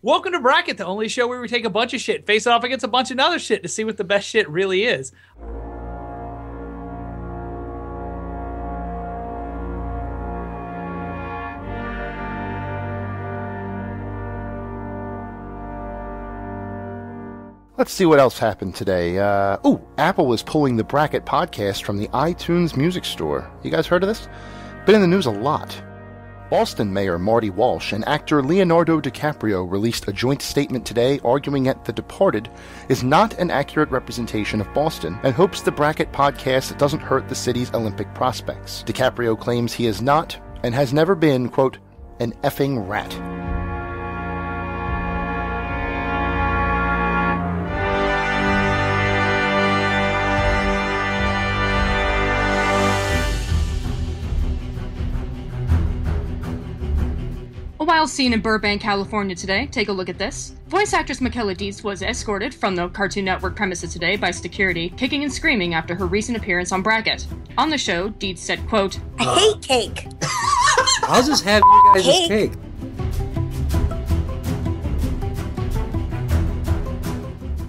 Welcome to Bracket, the only show where we take a bunch of shit, face it off against a bunch of other shit to see what the best shit really is. Let's see what else happened today. Apple is pulling the Bracket podcast from the iTunes Music Store. You guys heard of this? Been in the news a lot. Boston Mayor Marty Walsh and actor Leonardo DiCaprio released a joint statement today arguing that The Departed is not an accurate representation of Boston and hopes the Bracket podcast doesn't hurt the city's Olympic prospects. DiCaprio claims he is not and has never been, quote, an effing rat. A wild scene in Burbank, California today. Take a look at this. Voice actress Michaela Dietz was escorted from the Cartoon Network premises today by security, kicking and screaming after her recent appearance on Bracket. On the show, Dietz said, quote, I hate cake. I'll just have you guys' cake.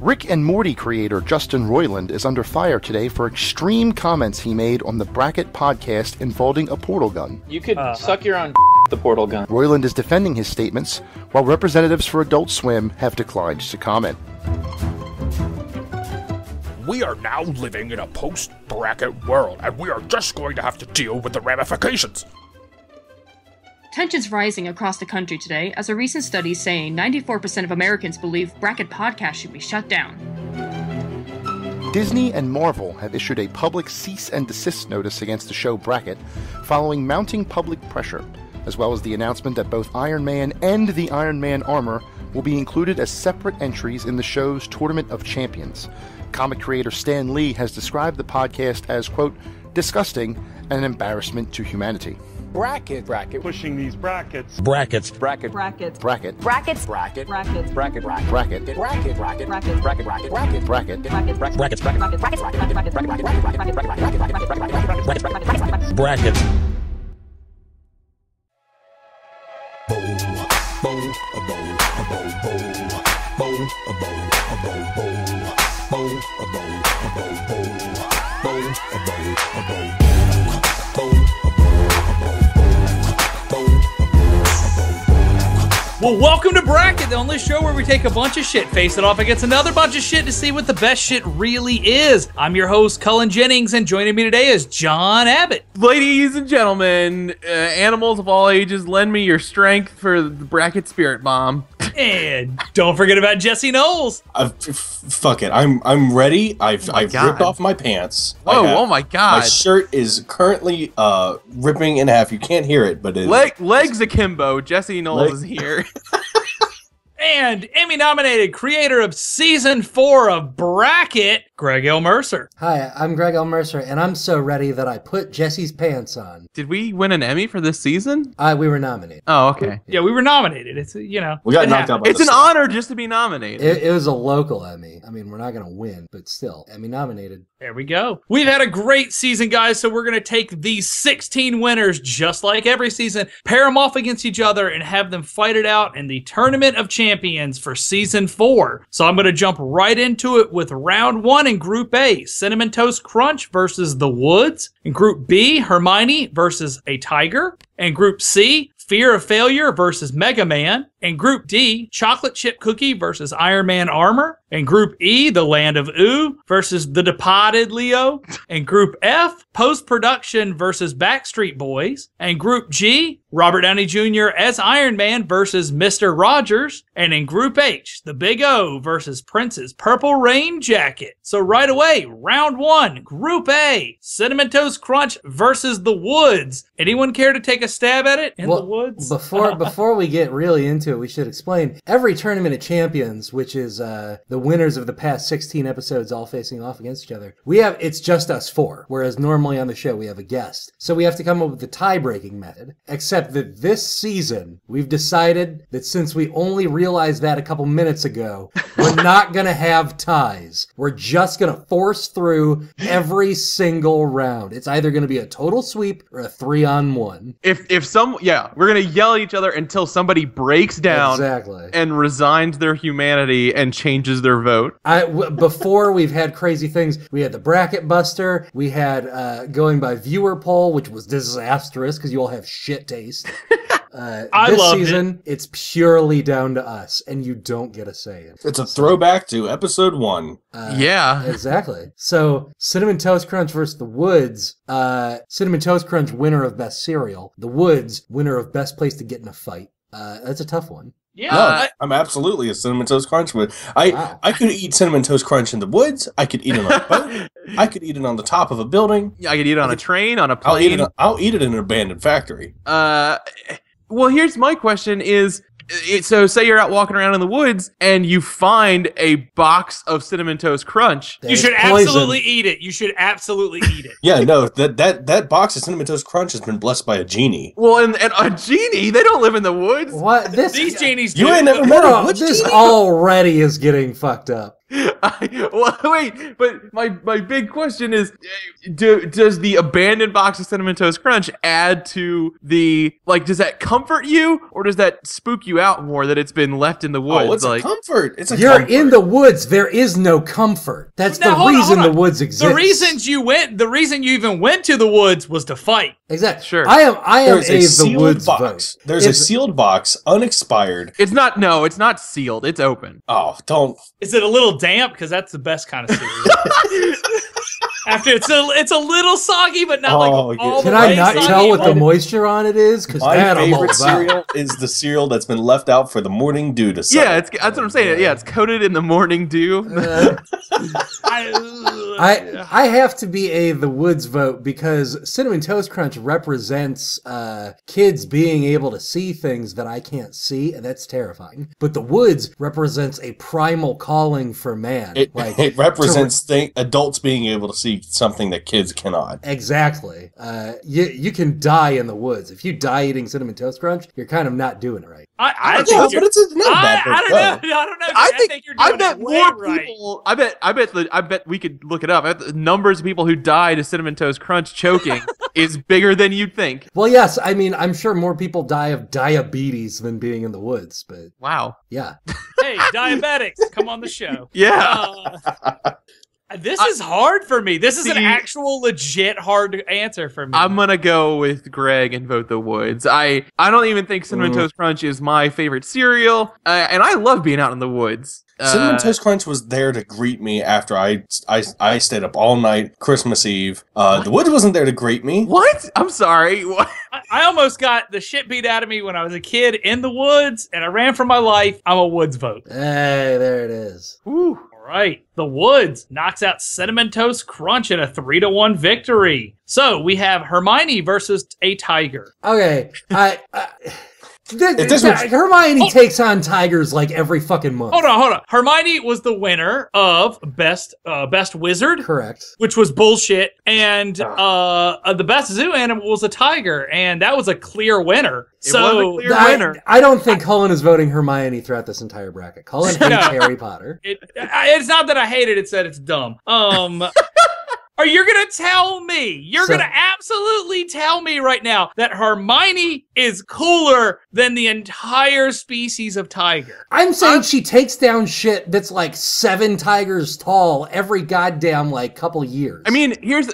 Rick and Morty creator Justin Roiland is under fire today for extreme comments he made on the Bracket podcast involving a portal gun. You could suck your own the portal gun. Roiland is defending his statements, while representatives for Adult Swim have declined to comment. We are now living in a post-Bracket world, and we are just going to have to deal with the ramifications. Tensions rising across the country today as a recent study saying 94% of Americans believe Bracket podcasts should be shut down. Disney and Marvel have issued a public cease and desist notice against the show Bracket following mounting public pressure, as well as the announcement that both Iron Man and the Iron Man armor will be included as separate entries in the show's Tournament of Champions. Comic creator Stan Lee has described the podcast as, quote, disgusting and an embarrassment to humanity. Bracket. Pushing these brackets. Brackets. Bracket. Bracket. Brackets. Bracket. Bracket. Bracket. Bracket. Bracket. Bracket. Bracket. Bracket. Brackets. Well, welcome to Bracket, the only show where we take a bunch of shit, face it off against another bunch of shit to see what the best shit really is. I'm your host, Cullen Jennings, and joining me today is John Abbott. Ladies and gentlemen, animals of all ages, lend me your strength for the Bracket Spirit Bomb. And don't forget about Jesse Knowles. Fuck it. I'm ready. I've ripped off my pants. Oh my god. My shirt is currently ripping in half. You can't hear it, but it legs akimbo. Jesse Knowles is here. And Emmy-nominated creator of Season 4 of Bracket, Greg L. Mercer. Hi, I'm Greg L. Mercer, and I'm so ready that I put Jesse's pants on. Did we win an Emmy for this season? We were nominated. Oh, okay. Yeah, we were nominated. It's, we got knocked out by It's an honor just to be nominated. It was a local Emmy. I mean, we're not going to win, but still, Emmy nominated. There we go. We've had a great season, guys, so we're going to take these 16 winners, just like every season, pair them off against each other, and have them fight it out in the Tournament of Champions for Season 4. So I'm going to jump right into it with Round 1 in Group A. Cinnamon Toast Crunch versus The Woods. In Group B, Hermione versus a Tiger. In Group C, Fear of Failure versus Mega Man. In Group D, Chocolate Chip Cookie versus Iron Man Armor. In Group E, The Land of Ooh versus The Departed Leo. In Group F, Post Production versus Backstreet Boys. And Group G, Robert Downey Jr. as Iron Man versus Mr. Rogers. And in Group H, The Big O versus Prince's Purple Rain Jacket. So right away, Round 1, Group A, Cinnamon Toast Crunch versus The Woods. Anyone care to take a stab at it in The Woods? Before we get really into it, we should explain every Tournament of Champions, which is the winners of the past 16 episodes all facing off against each other. It's just us four, whereas normally on the show we have a guest. So we have to come up with the tie-breaking method, except that this season we've decided that since we only realized that a couple minutes ago, We're not going to have ties. We're just going to force through every single round. It's either going to be a total sweep or a 3-on-1. We're going to yell at each other until somebody breaks down and resigns their humanity and changes their vote. Before, we've had crazy things. We had the Bracket Buster. We had going by viewer poll, which was disastrous because you all have shit taste. This season, it's purely down to us, and you don't get a say in it. It's a throwback to episode 1. Exactly. So, Cinnamon Toast Crunch versus The Woods. Cinnamon Toast Crunch, winner of Best Cereal. The Woods, winner of Best Place to Get in a Fight. That's a tough one. Yeah, no, I'm absolutely a Cinnamon Toast Crunch. I could eat Cinnamon Toast Crunch in the woods. I could eat it on a boat. I could eat it on the top of a building. I could eat it on a train, on a plane. I'll eat it in an abandoned factory. Well, here's my question is, so say you're out walking around in the woods and you find a box of Cinnamon Toast Crunch. You should absolutely eat it. You should absolutely eat it. Yeah, no, that box of Cinnamon Toast Crunch has been blessed by a genie. Well, and a genie? They don't live in the woods. What? These genies do. You ain't never met a witch This genie? already is getting fucked up. Wait, but my big question is, does the abandoned box of Cinnamon Toast Crunch add to the, does that comfort you, or does that spook you out more that it's been left in the woods? Oh, it's a comfort. It's a You're comfort. in the woods. There is no comfort. That's the reason the woods exist. The reason you even went to the woods was to fight. Exactly. Sure. I am There's a the sealed woods box. vote. There's a sealed box, unexpired. It's not sealed. It's open. Oh, don't. Is it a little damp? Because that's the best kind of cereal. After it's a little soggy, but not all the way Can I not soggy. tell what the moisture on it is? Because My favorite cereal is the cereal that's been left out for the morning dew to settle. Yeah, that's what I'm saying. Yeah, it's coated in the morning dew. I have to be the Woods vote because Cinnamon Toast Crunch represents kids being able to see things that I can't see, and that's terrifying. But the Woods represents a primal calling for man. It represents adults being able to see something that kids cannot. Exactly. You can die in the woods. If you die eating Cinnamon Toast Crunch, you're kind of not doing it right. I don't know. I think you're doing it way right. People. I bet we could look it up. I bet the numbers of people who died of Cinnamon Toast Crunch choking is bigger than you'd think. Well, yes. I mean, I'm sure more people die of diabetes than being in the woods. But wow. Yeah. Hey, diabetics, come on the show. Yeah. This is hard for me. This is an actual legit hard answer for me. I'm gonna go with Greg and vote the Woods. I don't even think Cinnamon Toast Crunch is my favorite cereal, and I love being out in the woods. Cinnamon Toast Crunch was there to greet me after I stayed up all night Christmas Eve. The Woods wasn't there to greet me. What? I'm sorry. What? I almost got the shit beat out of me when I was a kid in the woods, and I ran for my life. I'm a Woods vote. Hey, there it is. Ooh. Right. The Woods knocks out Cinnamon Toast Crunch in a 3-1 victory. So we have Hermione versus a tiger. Okay. Hermione takes on tigers like every fucking month. Hold on. Hermione was the winner of best wizard, correct? Which was bullshit, and the best zoo animal was a tiger, and that was a clear winner. I don't think Cullen is voting Hermione throughout this entire bracket. Cullen hates Harry Potter. It's not that I hate it; it's that it's dumb. Are you going to tell me, going to absolutely tell me right now that Hermione is cooler than the entire species of tiger? I'm saying she takes down shit that's like 7 tigers tall every goddamn couple years. I mean, here's,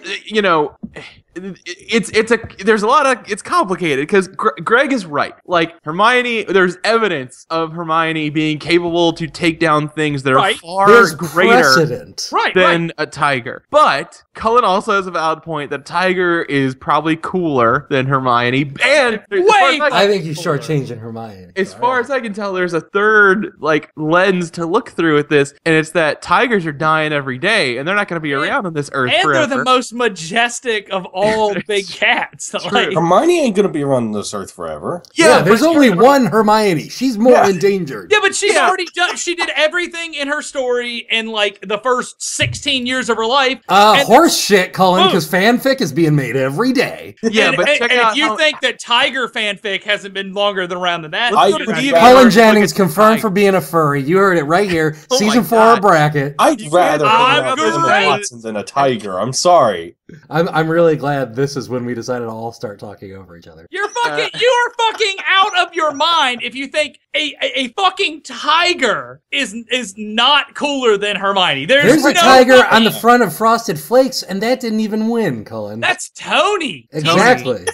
it's complicated because Greg is right. Like Hermione, there's evidence of Hermione being capable to take down things that are far greater than a tiger. But Cullen also has a valid point that tiger is probably cooler than Hermione. And I think he's shortchanging Hermione. As far as I can tell, there's a third lens to look through at this, and it's that tigers are dying every day, and they're not going to be around on this earth forever. And they're the most majestic of all all big cats. Like, Hermione ain't gonna be running this earth forever. Yeah, there's only one Hermione. She's more endangered. Yeah, but she's already done. She did everything in her story in like the first 16 years of her life. Horse shit, Cullen, because fanfic is being made every day. Yeah, but check out if you think that Tiger fanfic hasn't been longer around than that, Cullen Jennings confirmed for being a furry. You heard it right here. Season 4 bracket. I'd rather have Emma Watson than a tiger. I'm sorry. I'm really glad this is when we decided to all start talking over each other. You're fucking, you are fucking out of your mind if you think a fucking tiger is not cooler than Hermione. There's a tiger on the front of Frosted Flakes, and that didn't even win, Cullen. That's Tony. Exactly.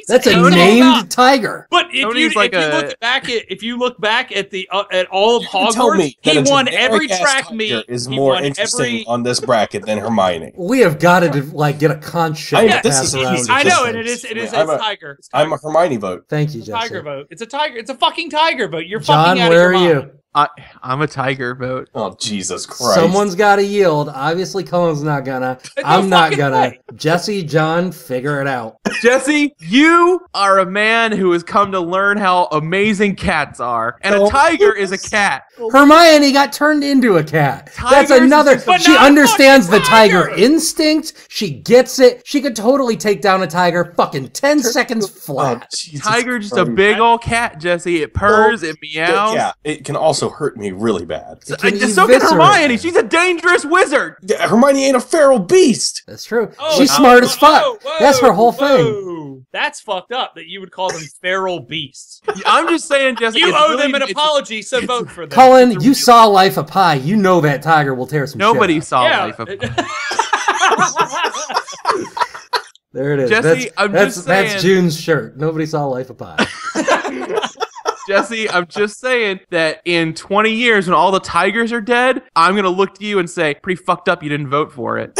That's a named tiger. But if you look back at the at all of Hogwarts, he won every track meet. Is more interesting on this bracket than Hermione. We have got to get a conch shot. I know, and it is a tiger. I'm a Hermione vote. Thank you, Jesse. Jesse. Tiger vote. It's a tiger. It's a fucking tiger vote. You're John, fucking out where of your are mind. you? I'm a tiger vote. Oh, Jesus Christ. Someone's got to yield. Obviously, Cullen's not gonna. I'm not gonna. Jesse, John, figure it out. Jesse, you are a man who has come to learn how amazing cats are, and a tiger is a cat. Hermione got turned into a cat. That's another. She understands the tiger instinct. She gets it. She could totally take down a tiger fucking 10 seconds flat. Tiger just a big old cat, Jesse. It purrs, it meows. Yeah, it can also hurt me really bad. So can Hermione. She's a dangerous wizard. Yeah, Hermione ain't a feral beast. That's true. She's smart as fuck. That's her whole thing. That's fucked up that you would call them feral beasts. I'm just saying, Jesse. You owe them an apology, so vote for them. Cullen, you saw Life of Pi. You know that tiger will tear some Nobody shit saw Life of Pi. There it is. Jesse, that's June's shirt. Nobody saw Life of Pi. Jesse, I'm just saying that in 20 years, when all the tigers are dead, I'm going to look to you and say, pretty fucked up you didn't vote for it.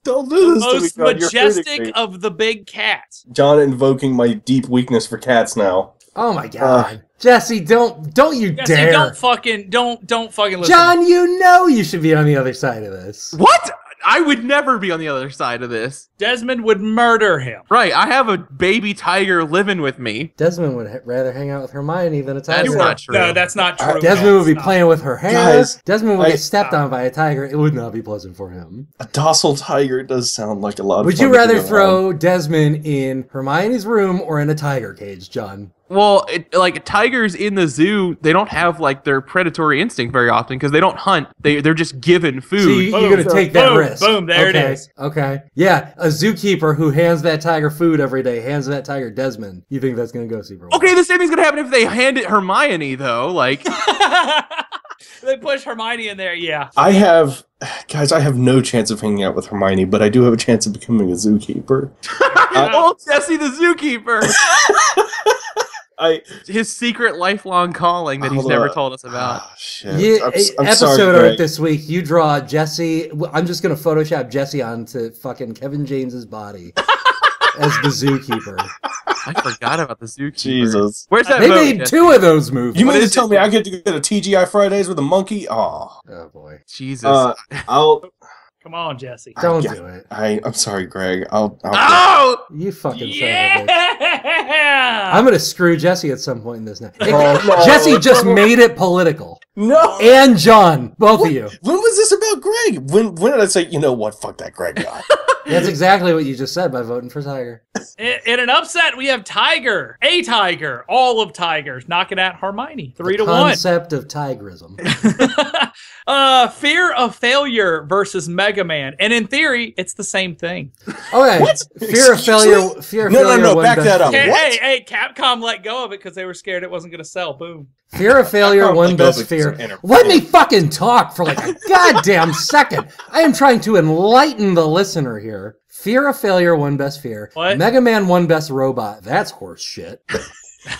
Don't do this most to me, God. majestic of the big cats. John invoking my deep weakness for cats now. Oh my God. Jesse, don't you Jesse, dare. Don't fucking listen. John, you know you should be on the other side of this. What? I would never be on the other side of this. Desmond would murder him. Right, I have a baby tiger living with me. Desmond would rather hang out with Hermione than a tiger. That's not true. No, that's not true. Desmond would be playing with her hair. Guys, Desmond would get stepped on by a tiger. It would not be pleasant for him. A docile tiger does sound like a lot of Would fun. you rather throw Desmond in Hermione's room or in a tiger cage, John? Well, like tigers in the zoo, they don't have like their predatory instinct very often because they don't hunt. They're just given food. So you're going to take that risk. Boom, there it is. Okay. Yeah, a zookeeper who hands that tiger food every day, hands that tiger Desmond. You think that's going to go super well? Okay, the same thing's going to happen if they hand it Hermione, though. Like, they push Hermione in there, yeah. I have no chance of hanging out with Hermione, but I do have a chance of becoming a zookeeper. Oh, Jesse the zookeeper. His secret lifelong calling that he's never told us about. Oh, shit. I'm episode sorry, art this week, you draw Jesse. I'm just going to Photoshop Jesse onto fucking Kevin James's body as the zookeeper. I forgot about the zookeeper. Jesus. Where's that They vote, made Jesse? 2 of those movies. You mean to tell me I get to go to TGI Fridays with a monkey? Oh boy. Jesus. Come on, Jesse. Don't do it. I'm sorry, Greg. Oh! You fucking son of a bitch. I'm going to screw Jesse at some point in this now. Jesse just made it political. No. And John, both of you. When was this about Greg? When did I say, you know what, fuck that Greg guy? That's exactly what you just said by voting for Tiger. In an upset, we have Tiger, a Tiger, all of Tigers, knocking out Hermione, 3-1. Concept of tigerism. Fear of failure versus Mega Man, and in theory, it's the same thing. Okay. What? Fear of failure. No, back that up. Hey, Capcom let go of it because they were scared it wasn't going to sell. Boom. Fear of failure won best fear. Let me fucking talk for like a goddamn second. I am trying to enlighten the listener here. Fear of failure won best fear. What? Mega Man won best robot. That's horse shit.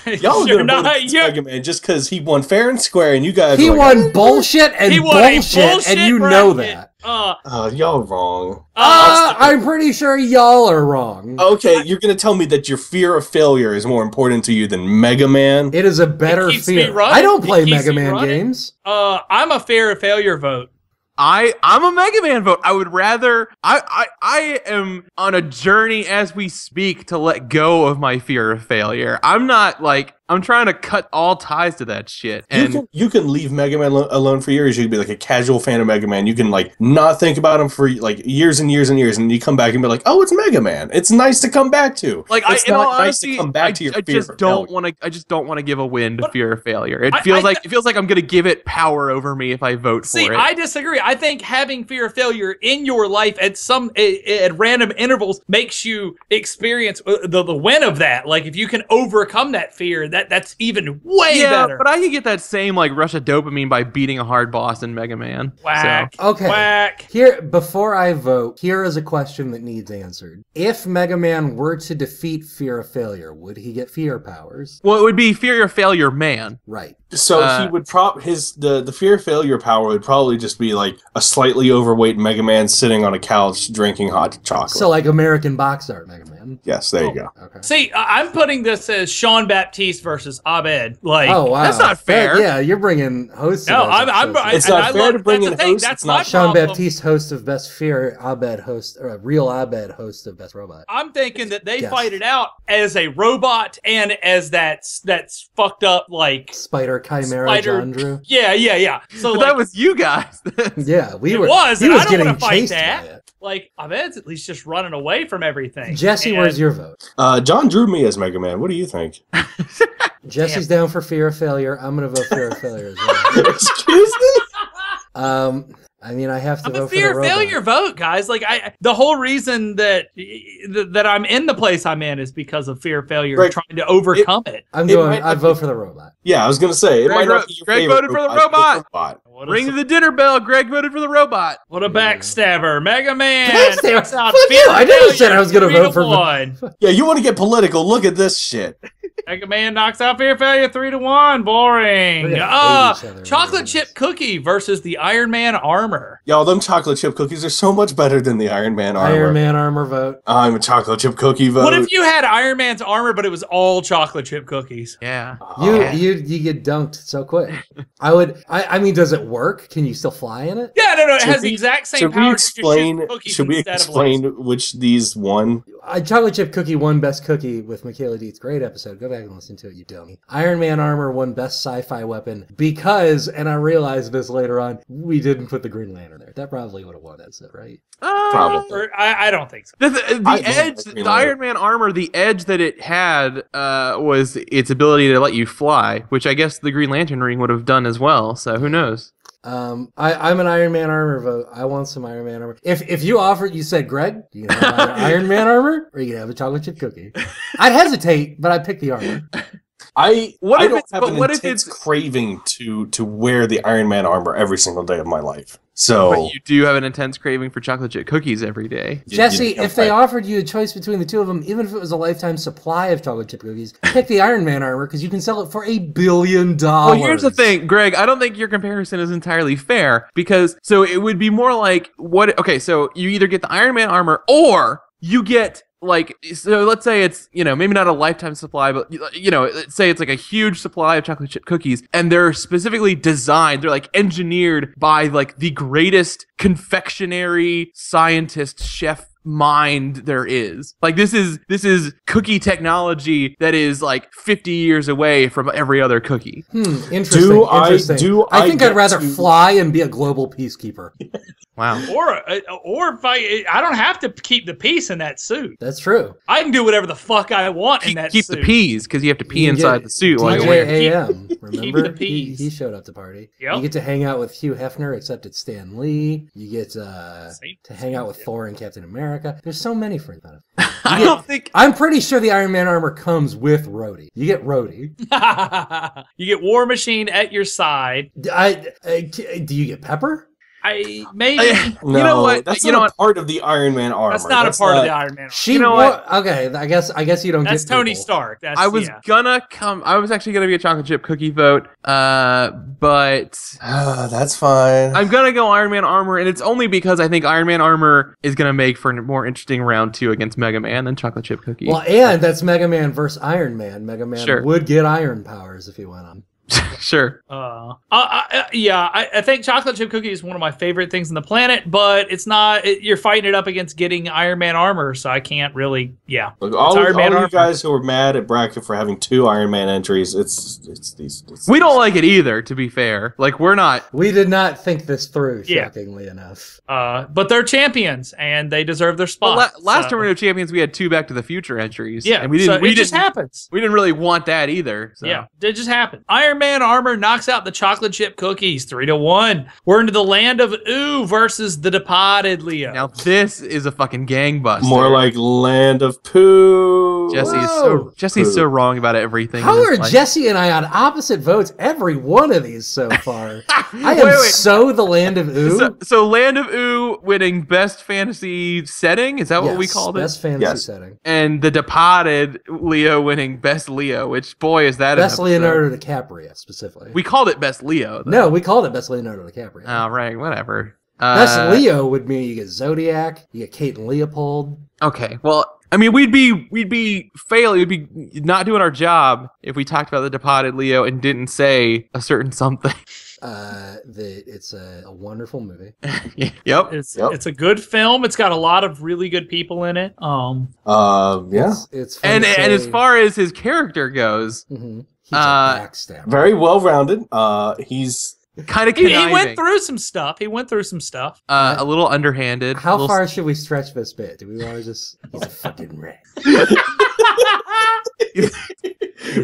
Y'all are gonna vote Mega Man just because he won fair and square, and you guys. He won bullshit and bullshit, and you know that. Y'all wrong. I'm pretty sure y'all are wrong. Okay, you're gonna tell me that your fear of failure is more important to you than Mega Man? It is a better fear. I don't play Mega Man games. I'm a fear of failure vote. I'm a Mega Man vote. I would rather. I am on a journey as we speak to let go of my fear of failure. I'm not like. I'm trying to cut all ties to that shit. And you can leave Mega Man alone for years. You can be like a casual fan of Mega Man. You can like not think about him for like years and years and years, and you come back and be like, "Oh, it's Mega Man. It's nice to come back to." Like, it's in all nice honesty, to come back to your fear of failure. I just don't want to give a win to fear of failure. It feels like I'm gonna give it power over me if I vote for it. See, I disagree. I think having fear of failure in your life at random intervals makes you experience the win of that. Like if you can overcome that fear, that's even way better. But I can get that same like rush of dopamine by beating a hard boss in Mega Man. Whack. So. Okay. Whack. Here, before I vote, here is a question that needs answered. If Mega Man were to defeat fear of failure, would he get fear powers? Well, it would be fear of failure man. Right. So he would the fear of failure power would probably just be like a slightly overweight Mega Man sitting on a couch drinking hot chocolate. So like American box art Mega Man. Yes, there you go. Okay. See, I'm putting this as Sean Baptiste versus Abed. Like, oh wow, that's not fair. Yeah, you're bringing hosts. No, it's not fair to bring in hosts. That's not Sean Baptiste, host of Best Fear, Abed host, or real Abed host of Best Robot. I'm thinking that they fight it out as a robot and as that's fucked up like Spider Chimera John Drew. Yeah. So that was you guys. Yeah, we were. He was I don't getting want to fight chased that. by it. Like, Abed's at least just running away from everything. Jesse, where's your vote? John drew me as Mega Man. What do you think? Jesse's down for fear of failure. I'm going to vote fear of failure as well. Excuse me? I mean, I have to I'm vote a fear for the failure vote, guys. Like, the whole reason that I'm in the place I'm in is because of fear of failure and trying to overcome it. I'd vote for the robot. Yeah, I was gonna say Greg voted for the robot. Ring the dinner bell. Greg voted for the robot. What a backstabber, Mega Man! Fuck you! I never said I was gonna vote for one. Yeah, you want to get political? Look at this shit. Mega Man knocks out fear of failure 3-1. Boring. Chocolate chip cookie versus the Iron Man armor. Y'all, them chocolate chip cookies are so much better than the Iron Man armor. Iron Man armor vote. I'm a chocolate chip cookie vote. What if you had Iron Man's armor, but it was all chocolate chip cookies? Yeah. You get dunked so quick. I mean, does it work? Can you still fly in it? Yeah, no. It has the exact same power. Should we explain which these won? Chocolate chip cookie won best cookie with Michaela Dietz. Great episode. Go back and listen to it, you dummy. Iron Man armor won best sci-fi weapon because, and I realized this later on, we didn't put the Green Lantern there. That probably would have won that set, right? Probably. I don't think so. The edge, the Iron Man armor, the edge that it had was its ability to let you fly, which I guess the Green Lantern ring would have done as well. So who knows? I'm an Iron Man armor vote. I want some Iron Man armor. If you offered, you said, Greg, you can have Iron Man armor, or you can have a chocolate chip cookie. I'd hesitate, but I'd pick the armor. I don't have an intense craving to wear the Iron Man armor every single day of my life. So, but you do have an intense craving for chocolate chip cookies every day. Jesse, if they offered you a choice between the two of them, even if it was a lifetime supply of chocolate chip cookies, pick the Iron Man armor because you can sell it for $1 billion. Well, here's the thing, Greg. I don't think your comparison is entirely fair because so it would be more like what? Okay, so you either get the Iron Man armor or you get. Like, so let's say it's, maybe not a lifetime supply, but, let's say it's like a huge supply of chocolate chip cookies and they're specifically designed, they're like engineered by like the greatest confectionery scientist chef mind there is. Like this is cookie technology that is like 50 years away from every other cookie. Interesting. I think I'd rather fly and be a global peacekeeper. Wow. Or if I don't have to keep the peace in that suit. That's true. I can do whatever the fuck I want in that suit. Keep the peas because you have to pee inside the suit while you're wearing it. AM, remember? The peas. He showed up to party. Yep. You get to hang out with Hugh Hefner, except it's Stan Lee. You get to hang out with Thor and Captain America. There's so many friends. I'm pretty sure the Iron Man armor comes with Rhodey. You get Rhodey. You get War Machine at your side. Do you get Pepper? Maybe. No, you know what? That's not part of the Iron Man armor. That's not a part of the Iron Man armor. What? Okay, I guess you don't. That's get Tony Stark. I was actually gonna be a chocolate chip cookie vote, but that's fine. I'm gonna go Iron Man armor, and it's only because I think Iron Man armor is gonna make for a more interesting round 2 against Mega Man than chocolate chip cookie. Well, and that's Mega Man versus Iron Man. Mega Man would get iron powers if he went on. Sure. I think chocolate chip cookie is one of my favorite things on the planet, but it's not. You're fighting it up against getting Iron Man armor, so I can't really. Yeah. Look, all you guys who are mad at Bracket for having 2 Iron Man entries, it's these. We don't like it either. To be fair, like we're not. We did not think this through. Shockingly enough. But they're champions and they deserve their spot. Well, last Tournament of Champions, we had 2 Back to the Future entries. Yeah, and we didn't. It just happens. We didn't really want that either. So. Yeah, it just happened. Iron Man armor knocks out the chocolate chip cookies 3-1. We're into the land of Ooh versus the Departed Leo. Now this is a fucking gangbuster. More like land of poo. Jesse's so wrong about everything. How are Jesse and I on opposite votes every one of these so far? I am so the land of Ooh. So land of Ooh winning best fantasy setting. Is that what we called it? Best fantasy setting. And the Departed Leo winning best Leo. Which boy is that? Best Leonardo DiCaprio specifically. We called it best Leo. Though. No, we called it best Leonardo DiCaprio. Oh right, whatever. Best Leo would mean you get Zodiac, you get Kate and Leopold. Okay, well, I mean, we'd be failing, we'd be not doing our job if we talked about the Departed Leo and didn't say a certain something. It's a wonderful movie. Yep. It's a good film. It's got a lot of really good people in it. Yeah. It's and as far as his character goes, he's a backstabber. Very well rounded. He's kind of he went through some stuff. A little underhanded. How far should we stretch this bit? Do we want to just? He's a fucking rat.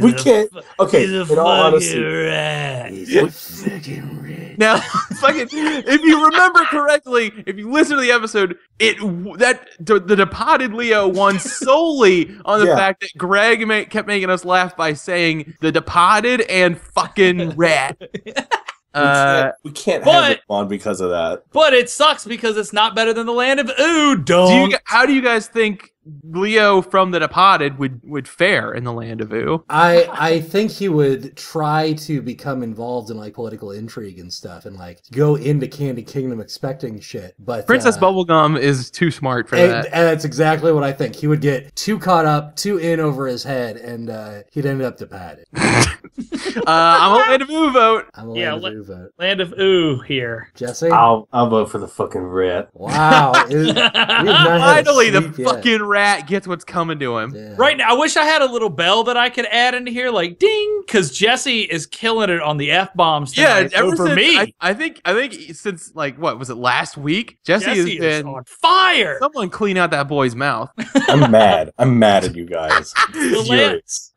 We can't. Okay, he's a in all honesty, rat. He's a fucking rat. Now, if you remember correctly, if you listen to the episode, the Departed Leo won solely on the fact that Greg kept making us laugh by saying the Departed and fucking rat. We can't have it on because of that. But it sucks because it's not better than the land of Ooh. How do you guys think Leo from the Departed would fare in the land of Ooh? I think he would try to become involved in like political intrigue and stuff, and like go into Candy Kingdom expecting shit. But Princess Bubblegum is too smart for that. And that's exactly what I think. He would get too caught up, too in over his head, and he'd end up Departed. I'm a land of Ooh vote. I'm a land of Ooh vote. Land of Ooh here. Jesse? I'll vote for the fucking rat. Wow. Finally, the fucking rat gets what's coming to him. Yeah. Right now, I wish I had a little bell that I could add into here, like ding, because Jesse is killing it on the F-bombs tonight over me. I think since like what was it last week? Jesse has been on fire. Someone clean out that boy's mouth. I'm mad. I'm mad at you guys.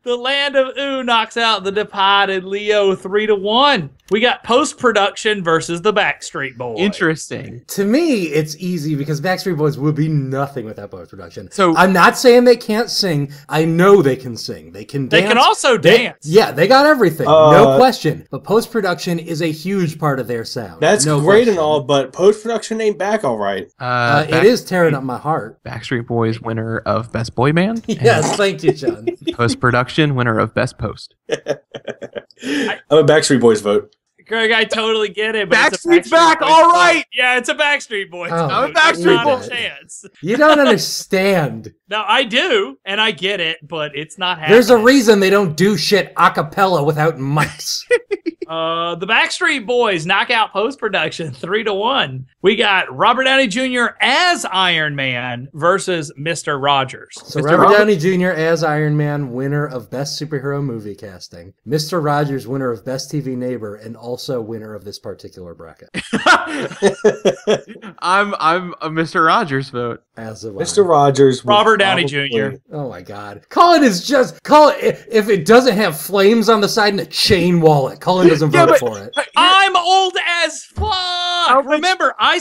The land of Ooh knocks out the Departed Leo 3-1. We got post-production versus the Backstreet Boys. Interesting. To me, it's easy because Backstreet Boys would be nothing without post-production. So I'm not saying they can't sing. I know they can sing. They can dance. They can also dance. Yeah, they got everything. No question. But post-production is a huge part of their sound. That's great and all, but post-production ain't back all right. It is tearing up my heart. Backstreet Boys winner of Best Boy Band. Yes, thank you, John. Post-production winner of Best Post. I'm a Backstreet Boys vote. Greg, I totally get it. But Backstreet's back, all right. Yeah, it's a Backstreet Boys. Oh, I'm a Backstreet Boys. Chance. You don't understand. No, I do, and I get it, but it's not happening. There's a reason they don't do shit a cappella without mics. The Backstreet Boys knock out post-production 3-1. We got Robert Downey Jr. as Iron Man versus Mr. Rogers. So Robert Downey Jr. as Iron Man, winner of Best Superhero Movie Casting. Mr. Rogers, winner of Best TV Neighbor, and also winner of this particular bracket. I'm a Mr. Rogers vote. As of Mr. Rogers. Robert Downey Jr. Oh my God. Colin is just if it doesn't have flames on the side and a chain wallet. Colin doesn't vote for it. I'm old as fuck. Remember, I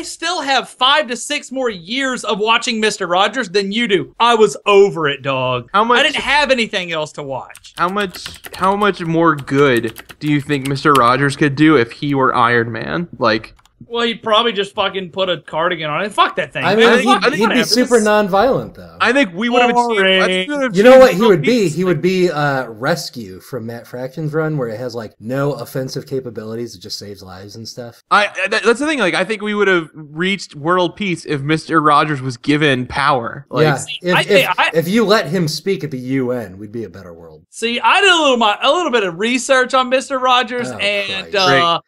still have 5 to 6 more years of watching Mr. Rogers than you do. I was over it, dog. I didn't have anything else to watch. How much more good do you think Mr. Rogers could do if he were Iron Man? Like Well, he'd probably just fucking put a cardigan on it. Fuck that thing. I mean, he'd be super non-violent, though. I think we would have achieved. You know what he would be? He would be Rescue from Matt Fraction's run, where it has like no offensive capabilities. It just saves lives and stuff. That's the thing. Like, I think we would have reached world peace if Mr. Rogers was given power. Like, yeah. If you let him speak at the UN, we'd be a better world. See, I did a little bit of research on Mr. Rogers, and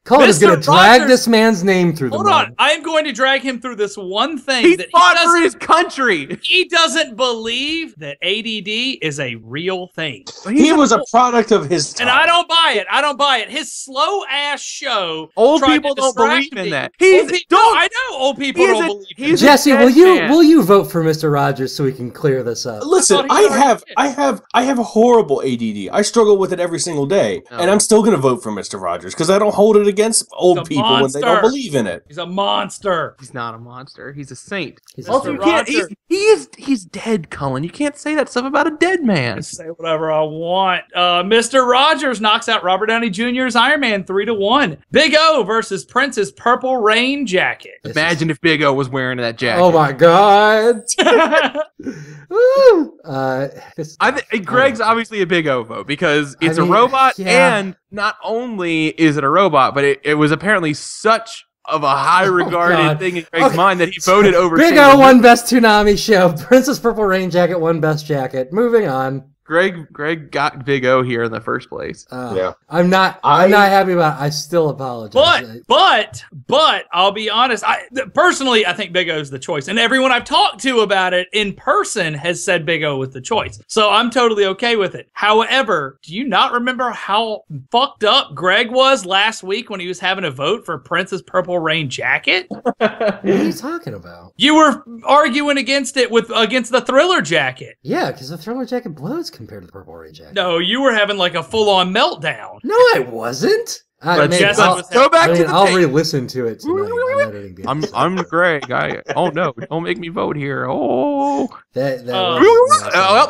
Colin is going to drag this man's name through the mud. Hold on, I am going to drag him through this one thing. He fought for his country. He doesn't believe that ADD is a real thing. He was a product of his time. And I don't buy it. I don't buy it. His slow ass show. Old people don't believe in that. I know old people don't believe in that. Jesse, will you vote for Mr. Rogers so we can clear this up? Listen, I have a horrible ADD. I struggle with it every single day, and I'm still going to vote for Mr. Rogers because I don't hold it against old people when they don't believe in it. He's a monster. He's not a monster. He's a saint. Also, you can't. He's dead, Cullen. You can't say that stuff about a dead man. I say whatever I want. Mr. Rogers knocks out Robert Downey Jr.'s Iron Man 3-1. Big O versus Prince's Purple Rain jacket. Imagine if Big O was wearing that jacket. Oh my god. Greg's obviously a Big O vote because it's a robot, and not only is it a robot, but it was apparently such of a high regarded thing in Greg's mind that he voted over. Big O won Best Toonami Show. Princess Purple Rain jacket won Best Jacket. Moving on. Greg got Big O here in the first place. I'm not happy about it. I still apologize. But I'll be honest. Personally, I think Big O's the choice, and everyone I've talked to about it in person has said Big O was the choice. So I'm totally okay with it. However, do you not remember how fucked up Greg was last week when he was having a vote for Princess Purple Rain jacket? What are you talking about? You were arguing against it against the Thriller jacket. Yeah, because the Thriller jacket blows compared to the Purple Rain jacket. No, you were having like a full-on meltdown. No, I wasn't. I'll re-listen to it tonight. I'm Greg. Don't make me vote here. Well,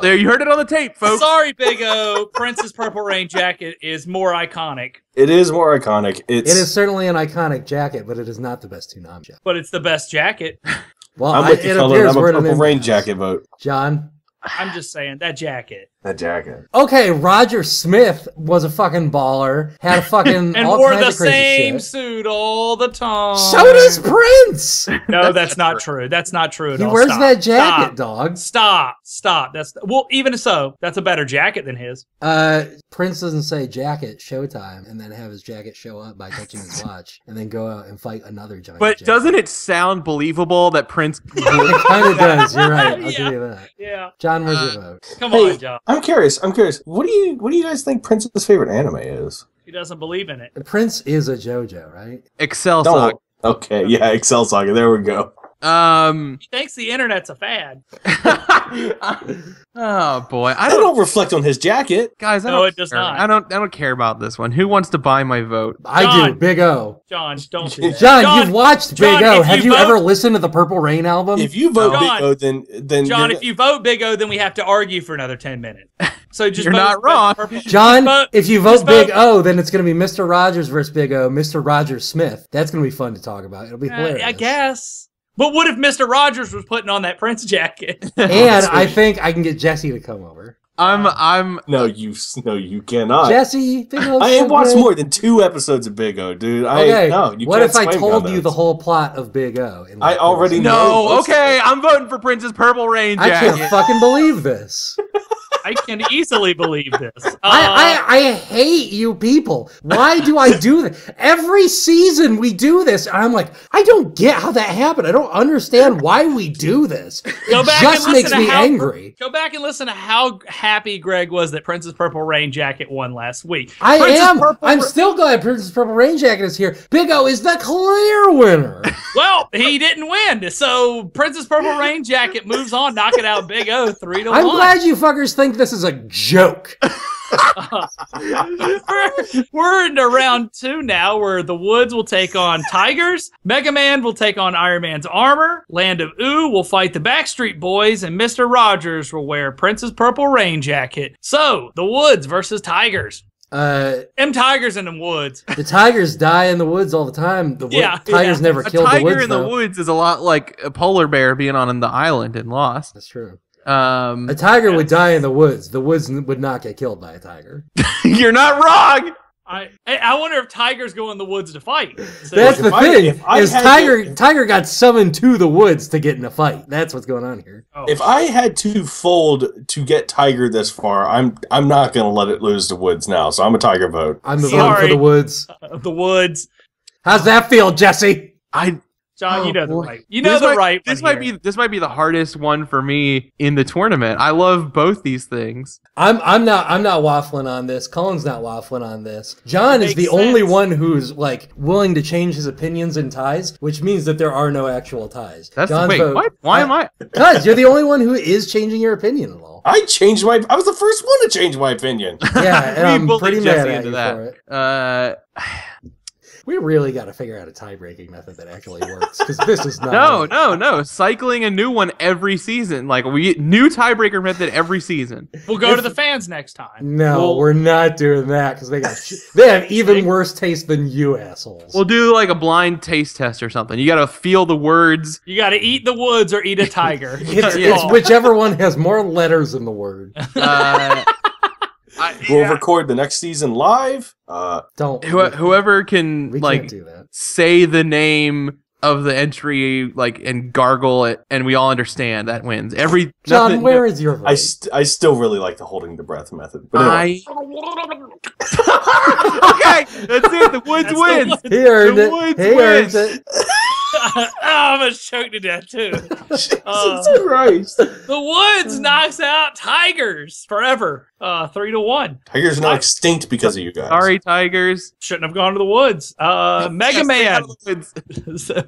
there you heard it on the tape, folks. Sorry, Big O. Princess Purple Rain jacket is more iconic. It is more iconic. It is certainly an iconic jacket, but it is not the best Toonami jacket. But it's the best jacket. Well, I'm with you, Colin. I'm a Purple Rain jacket vote. John? I'm just saying, that jacket. That jacket. Okay, Roger Smith was a fucking baller. Had a fucking and all wore kinds the of crazy same shit. suit all the time. So does Prince. No, that's not true. That's not true at all. He wears that jacket, dog. Stop. Even so, that's a better jacket than his. Prince doesn't say jacket showtime and then have his jacket show up by touching his watch and then go out and fight another giant. But doesn't it sound believable that Prince? It kind of does. You're right. I'll give you that. Yeah. John, where's your vote? Come on, John. I'm curious. What do you guys think Prince's favorite anime is? He doesn't believe in it. Prince is a JoJo, right? Excel Saga. Okay, yeah, Excel Saga. There we go. He thinks the internet's a fad. Oh boy, I don't reflect on his jacket, guys. It does not. I don't care about this one. Who wants to buy my vote? I do. Big O. John, don't do that. John, you've watched Big O. Have you ever listened to the Purple Rain album? If you vote Big O, then John, if you vote Big O, then we have to argue for another 10 minutes. So just you're not wrong, John. If you vote Big O, then it's going to be Mr. Rogers versus Big O, Mr. Rogers Smith. That's going to be fun to talk about. It'll be hilarious. I guess. But what if Mr. Rogers was putting on that Prince jacket? And I think I can get Jesse to come over. No, you cannot. Jesse, Big O's I ain't watched more than 2 episodes of Big O, dude. What if I told you the whole plot of Big O? I already know. No, okay, I'm voting for Prince's Purple Rain jacket. I can't fucking believe this. I can easily believe this. I hate you people. Why do I do this? Every season we do this, and I'm like, I don't get how that happened. I don't understand why we do this. It just makes me angry. Go back and listen to how happy Greg was that Prince's Purple Rain jacket won last week. I'm still glad Prince's Purple Rain jacket is here. Big O is the clear winner. Well, he didn't win, so Prince's Purple Rain jacket moves on, knocking out Big O 3-1. I'm glad you fuckers think this is a joke. We're into round 2 now, where the Woods will take on Tigers, Mega Man will take on Iron Man's armor, Land of Ooh will fight the Backstreet Boys, and Mr. Rogers will wear Prince's Purple Rain jacket. So, the Woods versus Tigers. Them tigers in the woods. The tigers die in the woods all the time. Tigers never killed the woods. A tiger in the woods is a lot like a polar bear being on the island in Lost. That's true. A tiger would die in the woods. The woods would not get killed by a tiger. You're not wrong. I wonder if tigers go in the woods to fight. So that's the thing. Tiger got summoned to the woods to get in a fight. That's what's going on here. Oh. If I had to fold to get Tiger this far, I'm not going to let it lose the woods now. So I'm a Tiger vote. I'm voting for the woods. The woods. How's that feel, Jesse? John, you know the right. You know the right. This might be the hardest one for me in the tournament. I love both these things. I'm not waffling on this. Colin's not waffling on this. John is the only one who's like willing to change his opinions in ties, which means that there are no actual ties. What? Why am I? Because you're the only one who is changing your opinion at all. I was the first one to change my opinion. Yeah, and I'm pretty mad at you for it. We really got to figure out a tie-breaking method that actually works, because this is not... No. Cycling a new one every season. Like, new tiebreaker method every season. We'll go to the fans next time. No, we're not doing that, because they have even worse taste than you assholes. We'll do, like, a blind taste test or something. You got to feel the words. You got to eat the woods or eat a tiger. It's whichever one has more letters in the word. We'll record the next season live. Whoever can say the name of the entry and gargle it, and we all understand, that wins. John, where is your vote? I still really like the holding the breath method. But anyway. Okay, that's it. The woods wins. He earned it. I'm gonna choke to death too. Jesus Christ. The woods knocks out tigers forever. 3-1. Tigers are now extinct because of you guys. Sorry, tigers. Shouldn't have gone to the woods. Mega Man.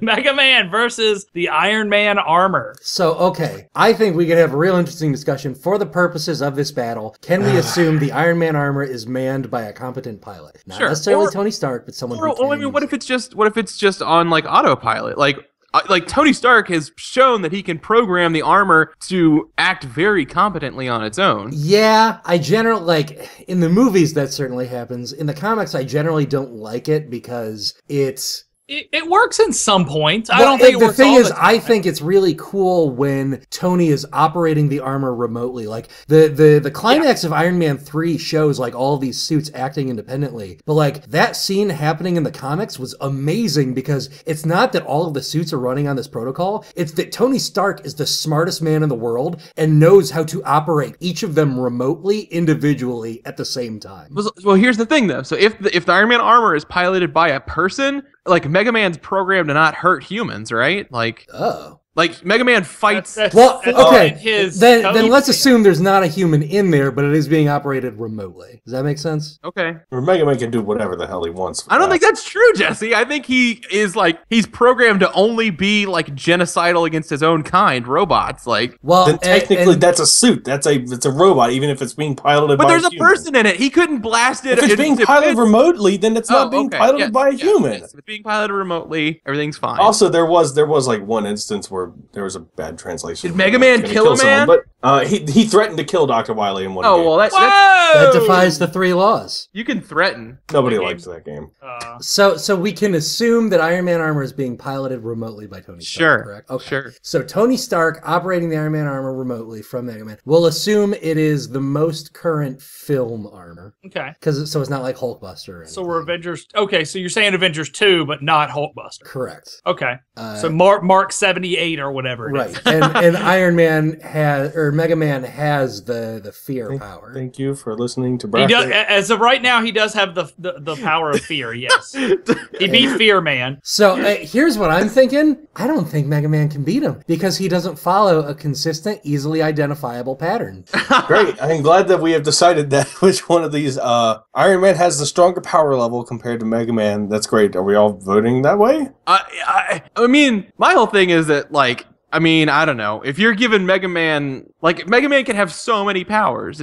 Mega Man versus the Iron Man armor. So, okay. I think we could have a real interesting discussion for the purposes of this battle. Can we assume the Iron Man armor is manned by a competent pilot? Not necessarily Tony Stark, but someone who can. I mean, what if it's just on autopilot? Like Tony Stark has shown that he can program the armor to act very competently on its own. Yeah, I generally, in the movies that certainly happens. In the comics, I generally don't like it because it's... It works in some points. I don't think it works all the time. I think it's really cool when Tony is operating the armor remotely. Like the climax of Iron Man 3 shows all these suits acting independently. But that scene happening in the comics was amazing because it's not that all of the suits are running on this protocol. It's that Tony Stark is the smartest man in the world and knows how to operate each of them remotely, individually at the same time. Well, here's the thing though. So if the Iron Man armor is piloted by a person, Mega Man's programmed to not hurt humans, right? Mega Man fights. Okay. Then let's assume there's not a human in there, but it is being operated remotely. Does that make sense? Okay. Mega Man can do whatever the hell he wants. I don't think that's true, Jesse. I think he is he's programmed to only be genocidal against his own kind, robots. Then technically that's a suit. It's a robot, even if it's being piloted by a human. But there's a person in it. He couldn't blast it. If it's being piloted remotely, then it's not being piloted by a human. Yes. If it's being piloted remotely, everything's fine. Also, there was one instance where there was a bad translation. Did Mega Man kill a man? But he threatened to kill Dr. Wily in one game. Well, that defies the 3 laws. You can threaten. Nobody likes that game. So we can assume that Iron Man armor is being piloted remotely by Tony Stark, correct? Okay. Sure. So Tony Stark operating the Iron Man armor remotely from Mega Man. We'll assume it is the most current film armor. Okay. So it's not like Hulkbuster. So we're Avengers. Okay, so you're saying Avengers 2, but not Hulkbuster. Correct. Okay. So Mark 78 or whatever. Right. and Iron Man Mega Man has the fear power. Thank you for listening to Bracket. As of right now, he does have the power of fear, yes. He beat Fear Man. So here's what I'm thinking. I don't think Mega Man can beat him because he doesn't follow a consistent, easily identifiable pattern. Great. I'm glad that we have decided that which one of these Iron Man has the stronger power level compared to Mega Man. That's great. Are we all voting that way? I mean, my whole thing is that I don't know. If you're given Mega Man, Mega Man can have so many powers.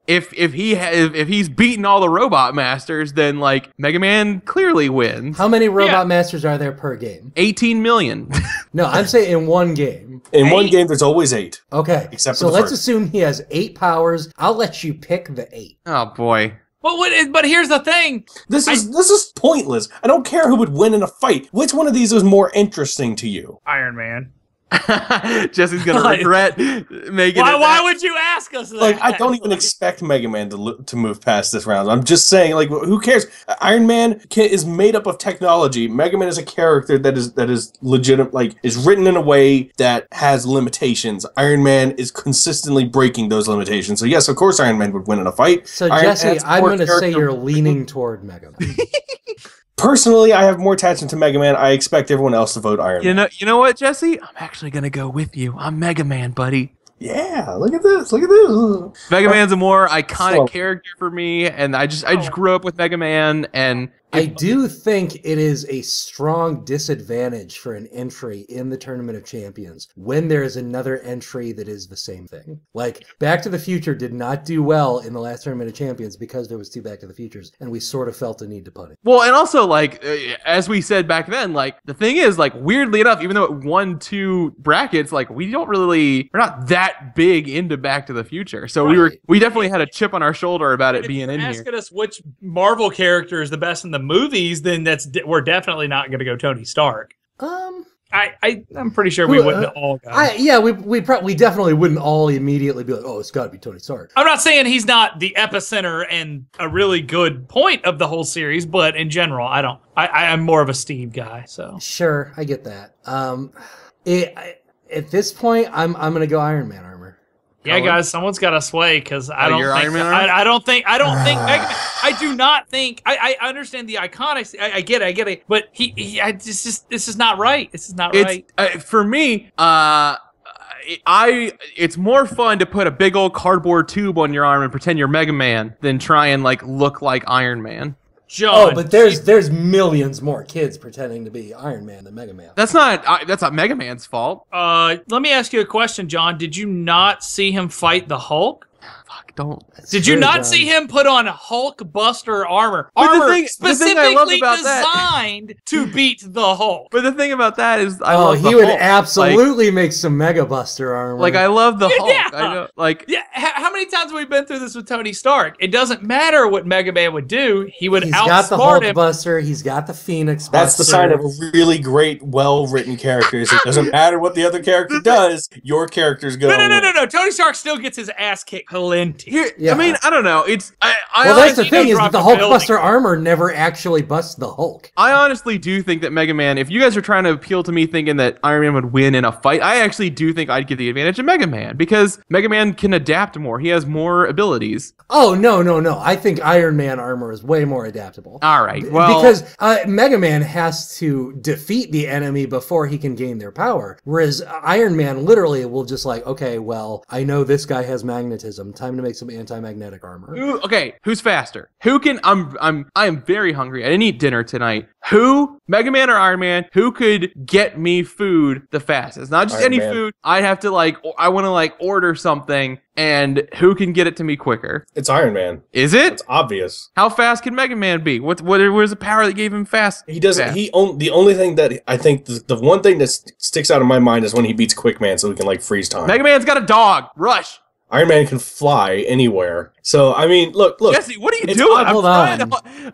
If he's beaten all the Robot Masters, then Mega Man clearly wins. How many Robot Masters are there per game? 18 million. No, I'm saying in one game. In one game, there's always 8. Okay. Except so let's assume he has 8 powers. I'll let you pick the 8. Oh boy. But here's the thing. This is pointless. I don't care who would win in a fight. Which one of these is more interesting to you? Iron Man. Jesse's gonna regret making it. Why would you ask us that? Like, I don't even expect Mega Man to move past this round. I'm just saying, like, who cares? Iron Man is made up of technology. Mega Man is a character that is legitimate, like, is written in a way that has limitations. Iron Man is consistently breaking those limitations. So yes, of course, Iron Man would win in a fight. So Jesse, I'm going to say you're leaning toward Mega Man. Personally, I have more attachment to Mega Man. I expect everyone else to vote Iron Man. You know what, Jesse? I'm actually gonna go with you. I'm Mega Man, buddy. Yeah, look at this. Look at this. Mega Man's a more iconic character for me, and I just grew up with Mega Man, and I do think it is a strong disadvantage for an entry in the Tournament of Champions when there is another entry that is the same thing. Like, Back to the Future did not do well in the last Tournament of Champions because there was 2 Back to the Futures, and we sort of felt the need to put it. Well, and also, like, as we said back then, like, the thing is, like, weirdly enough, even though it won 2 brackets, like, we're not that big into Back to the Future. So we definitely had a chip on our shoulder about it being in here. Asking us which Marvel character is the best in the movies, then we're definitely not going to go Tony Stark. I'm pretty sure we wouldn't all go. We definitely wouldn't all immediately be like, oh, it's got to be Tony Stark. I'm not saying he's not the epicenter and a really good point of the whole series, but in general, I'm more of a Steve guy. So sure, I get that. At this point, I'm going to go Iron Man armor. Yeah, guys, someone's got to sway because I don't think I do not think I understand the iconics. I get it, but this is not right. This is not right. For me, it's more fun to put a big old cardboard tube on your arm and pretend you're Mega Man than try and like look like Iron Man. John, but there's millions more kids pretending to be Iron Man than Mega Man. That's not Mega Man's fault. Let me ask you a question, John. Did you not see him fight the Hulk? Fuck, don't. Did you not see him put on Hulk Buster armor? Specifically designed to beat the Hulk. But the thing about that is, he would absolutely make some Mega Buster armor. Like, I love the Hulk. Yeah. I know, like, yeah. How many times have we been through this with Tony Stark? It doesn't matter what Mega Man would do. He's got the Hulk Buster. He's got the Phoenix Buster. That's the sign of a really great, well-written character. Is it doesn't matter what the other character does. Your character's going. No. Tony Stark still gets his ass kicked plenty. I mean, I don't know. It's that's the thing is that the Hulk Buster armor never actually busts the Hulk. I honestly do think that Mega Man, if you guys are trying to appeal to me thinking that Iron Man would win in a fight, I actually do think I'd give the advantage to Mega Man because Mega Man can adapt more. He has more abilities. Oh, no. I think Iron Man armor is way more adaptable. All right. Well, because Mega Man has to defeat the enemy before he can gain their power. Whereas Iron Man literally will just like, okay, well, I know this guy has magnetism. Time to make some anti-magnetic armor. Okay, who's faster? Who can? I am very hungry. I didn't eat dinner tonight. Who, Mega Man or Iron Man? Who could get me food the fastest? Not just any food. I have to I want to order something, and who can get it to me quicker? It's Iron Man. Is it? It's obvious. How fast can Mega Man be? What was the power that gave him fast? He doesn't. The only thing that I think the one thing that sticks out in my mind is when he beats Quick Man, so he can freeze time. Mega Man's got a dog. Rush. Iron Man can fly anywhere. So, I mean, look. Jesse, what are you doing?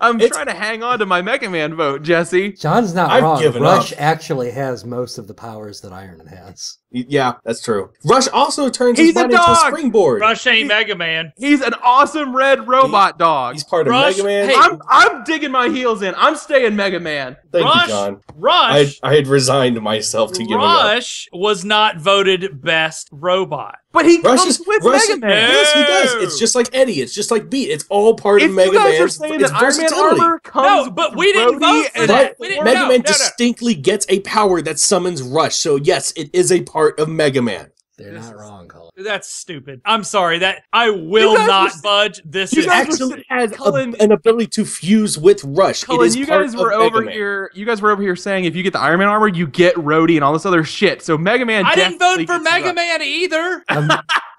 I'm trying to hang on to my Mega Man vote, Jesse. John's not wrong. Rush actually has most of the powers that Iron Man has. Yeah, that's true. Rush also turns his body into a springboard. Rush ain't Mega Man. He's an awesome red robot dog. He's part of Mega Man. Hey, I'm digging my heels in. I'm staying Mega Man. Thank you, John. Rush. I had resigned myself to giving up. Rush was not voted best robot. But he comes with Mega Man. Yes, he does. It's just like Eddie. It's just like Beat. It's all part of Mega Man. It's that Iron Man armor comes but we didn't vote for that. Mega Man distinctly gets a power that summons Rush. So yes, it is a part of Mega Man. They're not wrong, Colin. That's stupid. I'm sorry. That I will not budge. This is actually has an ability to fuse with Rush. Cullen, you guys were over here saying if you get the Iron Man armor, you get Rhodey and all this other shit. So Mega Man. I didn't vote for Mega Man either.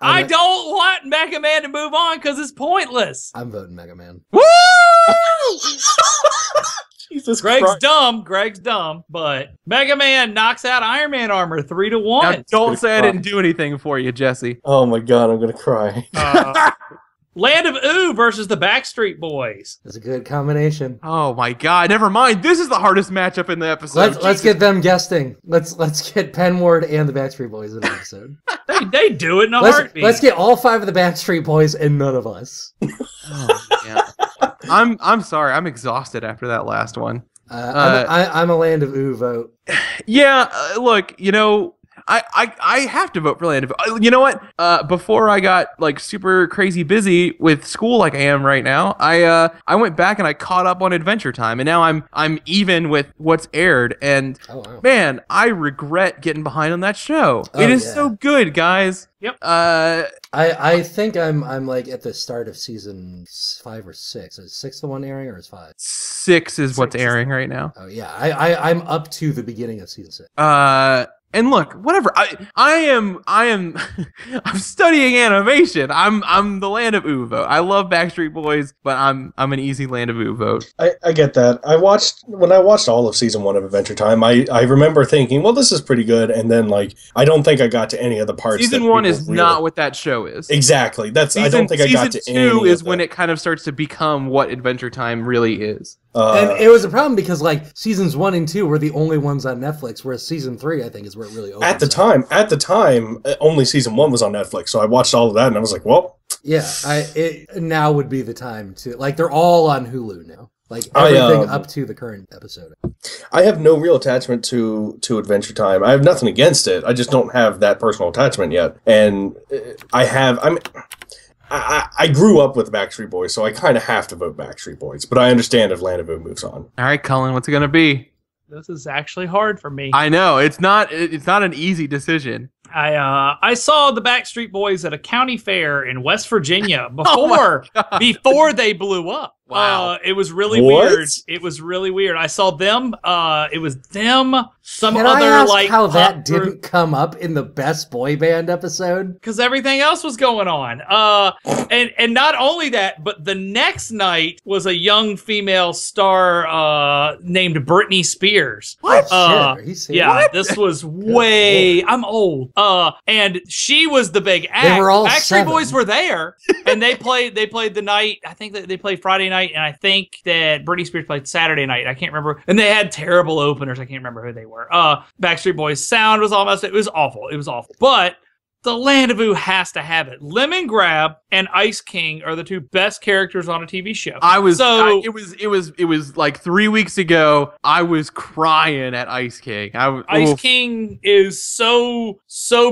I don't want Mega Man to move on because it's pointless. I'm voting Mega Man. Woo! Jesus Greg's Christ. Greg's dumb, but Mega Man knocks out Iron Man armor 3-1. Now, don't say I didn't do anything for you, Jesse. Oh my God, I'm gonna cry. Land of Ooh versus the Backstreet Boys. That's a good combination. Oh my God! Never mind. This is the hardest matchup in the episode. Let's get them guesting. Let's get Penward and the Backstreet Boys in an episode. they do it in a heartbeat. Let's get all 5 of the Backstreet Boys and none of us. Oh, yeah. I'm sorry. I'm exhausted after that last one. I'm a Land of Ooh vote. Yeah. Look, I have to vote for Land of Ooh. You know what? Before I got like super crazy busy with school like I am right now, I went back and I caught up on Adventure Time, and now I'm even with what's aired. And man, I regret getting behind on that show. It is so good, guys. Yep. I think I'm like at the start of season 5 or 6. Is 6 the one airing, or is 5? 6 is what's airing right now. Oh yeah, I'm up to the beginning of season 6. And look, whatever. I'm studying animation. I'm the Land of Ooh vote. I love Backstreet Boys, but I'm an easy Land of Ooh vote. I get that. When I watched all of season 1 of Adventure Time, I remember thinking, well, this is pretty good, and then like I don't think I got to any of the parts. Season 1 is not what that show is. Exactly. I don't think I got to any. Season 2 is when it kind of starts to become what Adventure Time really is. And it was a problem because like seasons 1 and 2 were the only ones on Netflix, whereas season 3 I think is where it really opens. At the time, only season 1 was on Netflix, so I watched all of that, and I was like, well, yeah, now would be the time to like they're all on Hulu now. Like everything up to the current episode. I have no real attachment to Adventure Time. I have nothing against it. I just don't have that personal attachment yet, and I grew up with the Backstreet Boys, so I kind of have to vote Backstreet Boys. But I understand if Land of Ooh moves on. All right, Cullen, what's it gonna be? This is actually hard for me. I know it's not an easy decision. I saw the Backstreet Boys at a county fair in West Virginia before they blew up. Wow. It was really weird. It was really weird. I saw them. It was them. Can I ask how that didn't come up in the best boy band episode? Because everything else was going on. And not only that, but the next night was a young female star named Britney Spears. What? This was way. I'm old. And she was the big act. They were all Backstreet Boys were there, and they played the night. I think that they played Friday night, and I think that Britney Spears played Saturday night. I can't remember. And they had terrible openers. I can't remember who they were. Backstreet Boys sound was almost. It was awful. It was awful. But the Land of Ooh has to have it. Lemongrab and Ice King are the 2 best characters on a TV show. It was like 3 weeks ago. I was crying at Ice King. Ice King is so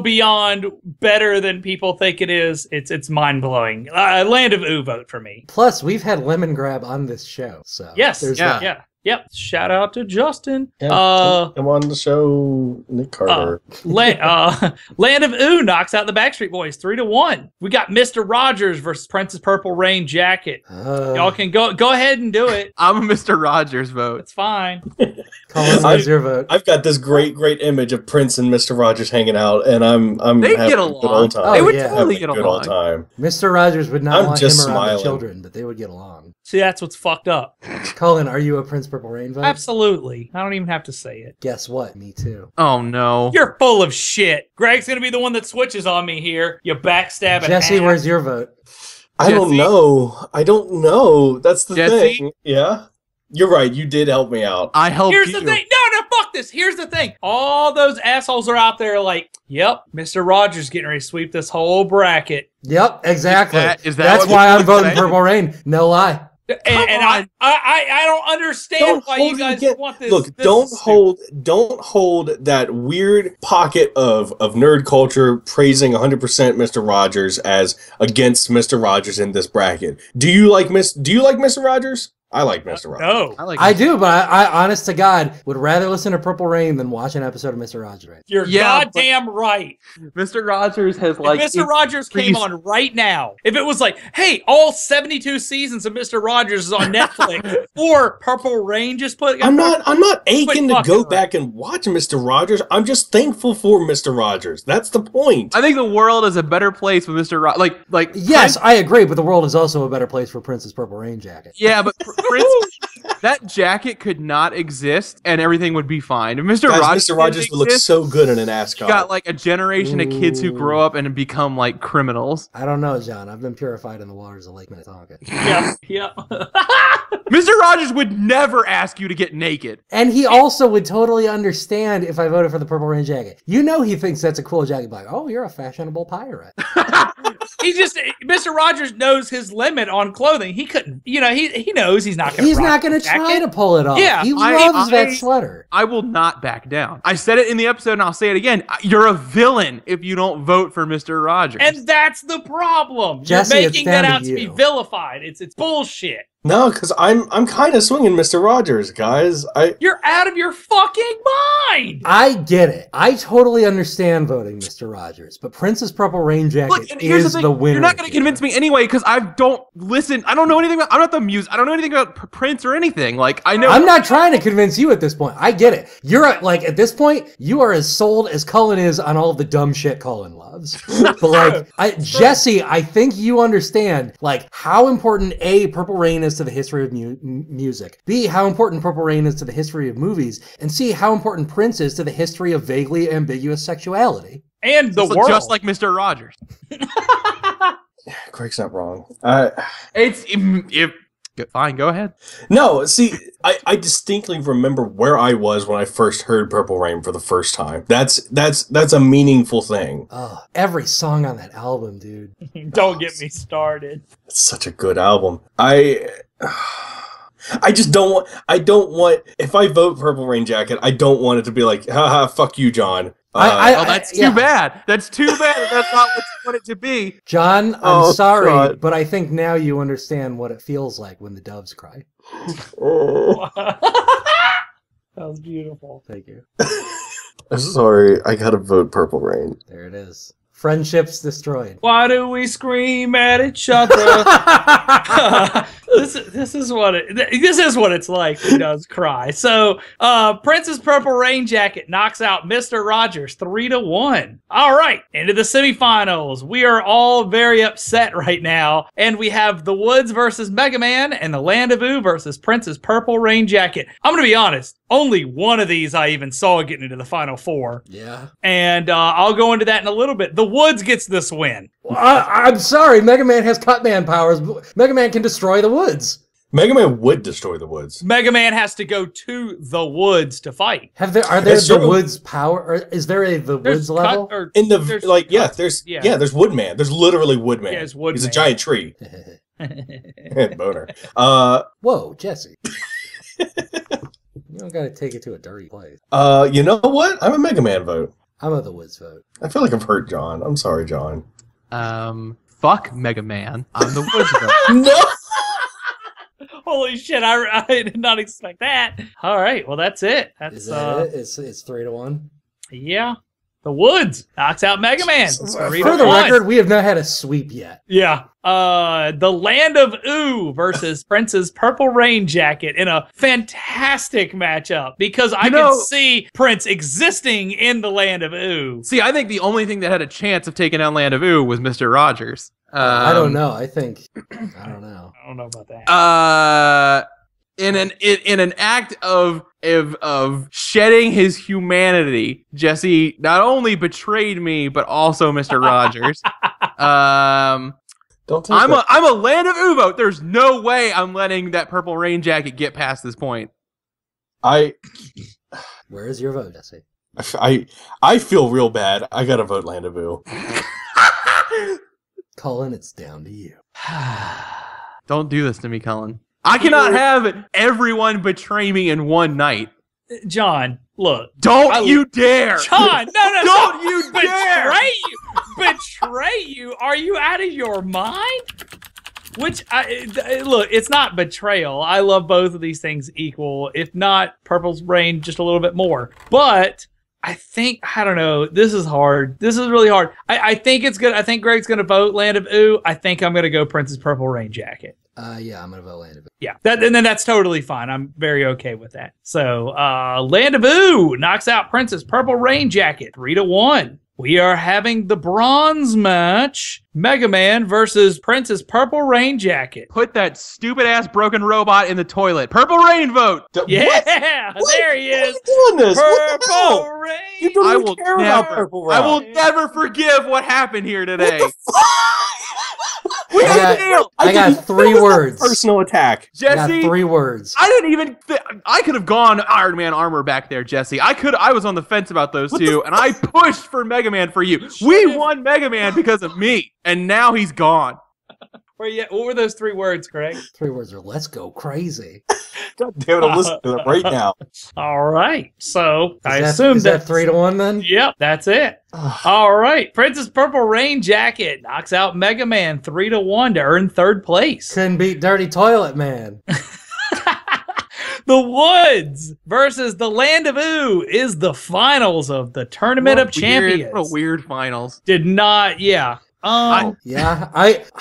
beyond better than people think it is. It's mind blowing. Land of Ooh vote for me. Plus, we've had Lemongrab on this show, so yes, yeah. Yep. Shout out to Justin. Come on the show, Nick Carter. Land of Ooh knocks out the Backstreet Boys 3-1. We got Mr. Rogers versus Princess Purple Rain Jacket. Y'all can go ahead and do it. I'm a Mr. Rogers vote. It's fine. Colin, what's your vote? I've got this great image of Prince and Mr. Rogers hanging out, and I'm they having get a along. good old time. They would totally get along. along. Good old time. Mr. Rogers would not want him around smiling. the children, but they would get along. See, that's what's fucked up. Colin, are you a Prince Purple Rain vote? Absolutely. I don't even have to say it. Guess what? Me too. Oh no. You're full of shit. Greg's gonna be the one that switches on me here. You backstabbing Jesse, ass. where's your vote? I don't know. That's the thing. Yeah. You're right. You did help me out. I helped you. Here's the thing. No, fuck this. Here's the thing. All those assholes are out there like, yep, Mr. Rogers getting ready to sweep this whole bracket. Yep, exactly. That's why I'm voting Purple Rain. No lie. And I don't understand why you guys want this. Look, don't hold that weird pocket of nerd culture praising 100% Mr. Rogers as against Mr. Rogers in this bracket. Do you like Mr. Rogers? I like Mr. Rogers. No. I do, but I honest to God, would rather listen to Purple Rain than watch an episode of Mr. Rogers. You're goddamn right. Mr. Rogers has if Mr. Rogers came on right now, if it was like, hey, all 72 seasons of Mr. Rogers is on Netflix, or Purple Rain just put... I'm not aching to go back and watch Mr. Rogers. I'm just thankful for Mr. Rogers. That's the point. I think the world is a better place with Mr. Rogers. Yes, I agree, but the world is also a better place for Prince's Purple Rain Jacket. Yeah, but that jacket could not exist, and everything would be fine. If Mr. Mr. Rogers would look so good in an ascot. Got like a generation of kids who grow up and become like criminals. I don't know, John. I've been purified in the waters of Lake Minnetonka. Yeah. Mr. Rogers would never ask you to get naked. And he also would totally understand if I voted for the Purple Rain jacket. You know he thinks that's a cool jacket. Like, oh, you're a fashionable pirate. Mr. Rogers knows his limit on clothing. He couldn't, he knows he's not going to. He's not going to try to pull it off. Yeah, he loves that sweater. I will not back down. I said it in the episode, and I'll say it again. You're a villain if you don't vote for Mr. Rogers. And that's the problem. Jesse, you're making that out to be vilified. It's bullshit. No, because I'm kind of swinging Mr. Rogers, guys. You're out of your fucking mind. I get it. I totally understand voting Mr. Rogers, but Prince's Purple Rain jacket is the winner. You're not going to convince me anyway because I don't listen. I don't know anything about. I'm not the muse. I don't know anything about Prince or anything. Like I know. I'm not trying to convince you at this point. I get it. You're like at this point, you are as sold as Cullen is on all the dumb shit Cullen loves. But like Jesse, I think you understand like how important Purple Rain is to the history of music, B, how important Purple Rain is to the history of movies, and C, how important Prince is to the history of vaguely ambiguous sexuality. And the world. Just like Mr. Rogers. Greg's not wrong. Fine, go ahead. No, see, I distinctly remember where I was when I first heard Purple Rain for the first time. That's a meaningful thing. Oh, every song on that album, dude. Don't get me started. It's such a good album. I just don't want, if I vote Purple Rain Jacket, I don't want it to be like, haha, fuck you, John. That's too bad. That's too bad. That's not what you want it to be. John, I'm sorry, God. But I think now you understand what it feels like when the doves cry. That was beautiful. Thank you. I'm sorry. I gotta vote Purple Rain. There it is. Friendships destroyed. Why do we scream at each other? This is what it's like when he does cry. So Prince's Purple Rain jacket knocks out Mr. Rogers 3-1. All right, into the semifinals. We are all very upset right now, and we have The Woods versus Mega Man and The Land of Ooo versus Prince's Purple Rain jacket. I'm gonna be honest. Only one of these I even saw getting into the final four. Yeah. And I'll go into that in a little bit. The Woods gets this win. Well, I'm sorry. Mega Man has Cutman powers. Mega Man can destroy the Woods. Mega Man would destroy the Woods. Mega Man has to go to the Woods to fight. Are there the Woods power? Or is there the Woods level? In the there's Woodman. There's literally Woodman. Yeah, it's Woodman. He's a giant tree. Boner. Whoa, Jesse. You don't gotta take it to a dirty place. You know what? I'm a Mega Man vote. I'm a The Woods vote. I feel like I've hurt John. I'm sorry, John. Fuck Mega Man. I'm The Woods vote. No! Holy shit, I did not expect that. All right, well, that's it. Is that it? It's 3-1? Yeah. The Woods knocks out Mega Man. For the record, we have not had a sweep yet. Yeah. The Land of Ooo versus Prince's Purple Rain jacket in a fantastic matchup because I can see Prince existing in the Land of Ooo. See, I think the only thing that had a chance of taking down Land of Ooo was Mr. Rogers. I don't know. I don't know. I don't know about that. In an act of shedding his humanity, Jesse not only betrayed me but also Mr. Rogers. I'm a Land of Ooo vote. There's no way I'm letting that Purple Rain jacket get past this point. Where is your vote, Jesse? I feel real bad. I gotta vote Land of Ooo. Cullen, it's down to you. Don't do this to me, Cullen. I cannot have everyone betray me in one night. John, look. Don't you dare. John, no. Don't you dare. Betray you? Are you out of your mind? Look, it's not betrayal. I love both of these things equal. If not, Purple's Rain just a little bit more. But I don't know. This is hard. This is really hard. I think it's good. I think Greg's going to vote Land of Ooo. I think I'm going to go Prince's Purple Rain jacket. Yeah, I'm going to vote Land of Ooo. Yeah, and then that's totally fine. I'm very okay with that. So, Land of Ooo knocks out Prince's Purple Rain jacket 3-1. we are having the bronze match. Mega Man versus Prince's Purple Rain Jacket. Put that stupid ass broken robot in the toilet. Purple Rain vote. Yeah, what? There he is. Doing this? Purple Rain. You don't even care about Purple Rain. I will never forgive what happened here today. I got 3 words. Personal attack. Jesse, I got 3 words. I didn't even. I could have gone Iron Man armor back there, Jesse. I was on the fence about those two, and I pushed for Mega Man for you. We won Mega Man because of me, and now he's gone. What were those 3 words, Craig? 3 words are "let's go crazy." God damn it! I'm listening to them right now. All right, so I assume is that 3-1 then. Yep, that's it. All right, Princess Purple Rain Jacket knocks out Mega Man 3-1 to earn 3rd place. Couldn't beat Dirty Toilet Man. The Woods versus the Land of Ooh is the finals of the Tournament of Champions. What a weird finals. Did not, yeah. I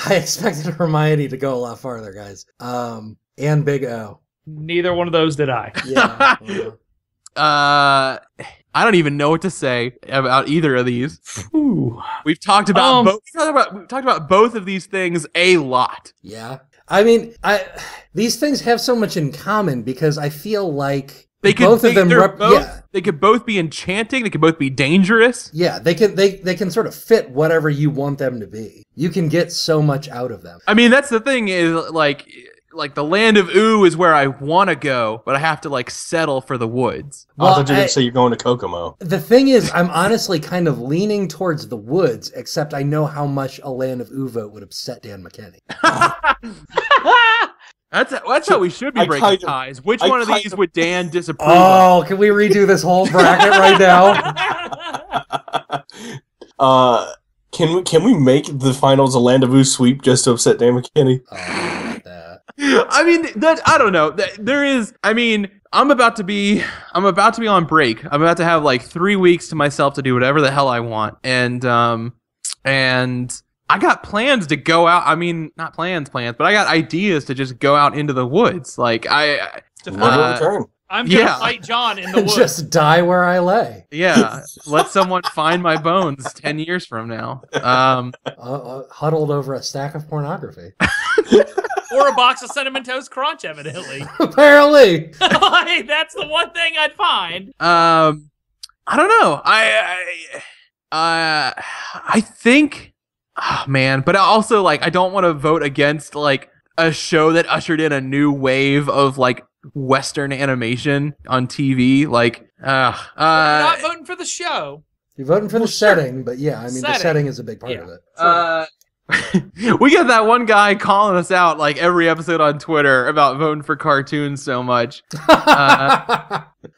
expected Hermione to go a lot farther, guys. And Big O. Neither one of those did I. Yeah. I don't even know what to say about either of these. Ooh. We've talked about we've talked about both of these things a lot. Yeah. I mean, these things have so much in common because I feel like they could both be enchanting, they could both be dangerous. Yeah, they can sort of fit whatever you want them to be. You can get so much out of them. I mean, that's the thing is like the Land of Ooh is where I want to go, but I have to like settle for the Woods. Well, I thought you were going to say you're going to Kokomo. The thing is, I'm honestly kind of leaning towards the Woods, except I know how much a Land of Ooh vote would upset Dan McKinney. That's how we should be breaking ties. Which one of these would Dan disapprove of? Oh, can we redo this whole bracket right now? Can we make the finals a Land of Ooh sweep just to upset Dan McKinney? I mean, I don't know. There is. I mean, I'm about to be on break. I'm about to have like 3 weeks to myself to do whatever the hell I want, and I got plans to go out. I mean, not plans, but I got ideas to just go out into the woods. Like to return. I'm gonna fight John in the woods. Just die where I lay. Yeah, let someone find my bones 10 years from now. Huddled over a stack of pornography. Or a box of Cinnamon Toast Crunch, evidently. Apparently. Hey, that's the one thing I'd find. I don't know. I think, oh man, but also like I don't want to vote against like a show that ushered in a new wave of like Western animation on TV. Like, you're not voting for the show. You're voting for the setting, but yeah, I mean the setting is a big part of it. We get that one guy calling us out like every episode on Twitter about voting for cartoons so much.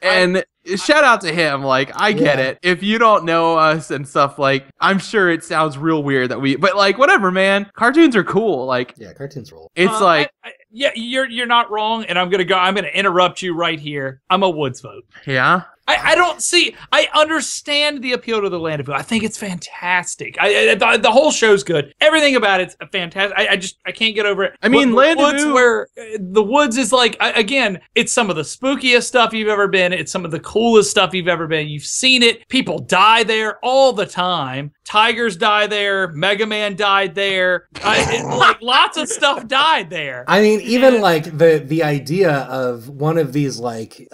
And shout out to him. Like, I get it. If you don't know us and stuff, like, I'm sure it sounds real weird that but like, whatever, man. Cartoons are cool. Like, yeah, cartoons roll. It's like, yeah, you're not wrong. And I'm gonna interrupt you right here. I'm a Woods vote. Yeah. I understand the appeal to the Land of Ooh. I think it's fantastic. The whole show's good. Everything about it's fantastic. I can't get over it. I mean, Land of Ooh, where the Woods is like, again, it's some of the spookiest stuff you've ever been. It's some of the coolest stuff you've ever been. You've seen it. People die there all the time. Tigers die there. Mega Man died there. Like lots of stuff died there. I mean, even like the idea of one of these like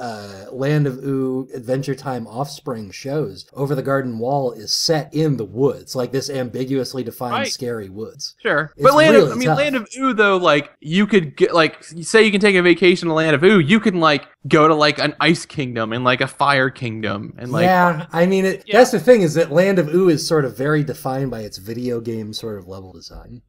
Land of Ooh Adventure Time Offspring shows, Over the Garden Wall, is set in the woods, like this ambiguously defined scary woods. Sure, it's but Land really of Ooh though, like you could get like say you can take a vacation to Land of Ooh, you can like go to like an ice kingdom and like a fire kingdom and like I mean that's the thing is that Land of Ooh is sort of very defined by its video game sort of level design,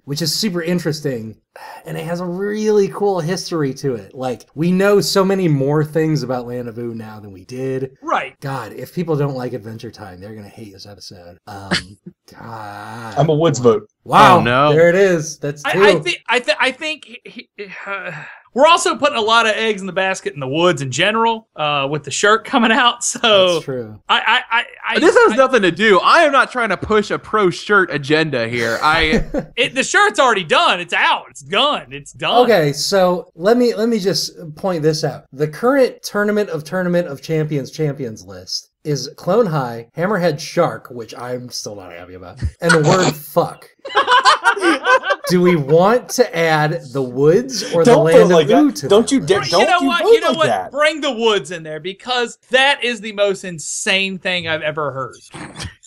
which is super interesting, and it has a really cool history to it. Like we know so many more things about Land of Ooh now than we did. Right. God, if people don't like Adventure Time, they're gonna hate this episode. God, I'm a Woods vote. Wow, oh, no. There it is. That's two. I think we're also putting a lot of eggs in the basket in the Woods in general, with the shirt coming out. So that's true. This has nothing to do. I am not trying to push a pro shirt agenda here. The shirt's already done. It's out. It's done. It's done. Okay, so let me just point this out. The current Tournament of Champions list is Clone High, Hammerhead Shark, which I'm still not happy about, and the word fuck. Do we want to add the Woods or the Land of Ooh to Don't you dare! You know what? Bring the Woods in there, because that is the most insane thing I've ever heard.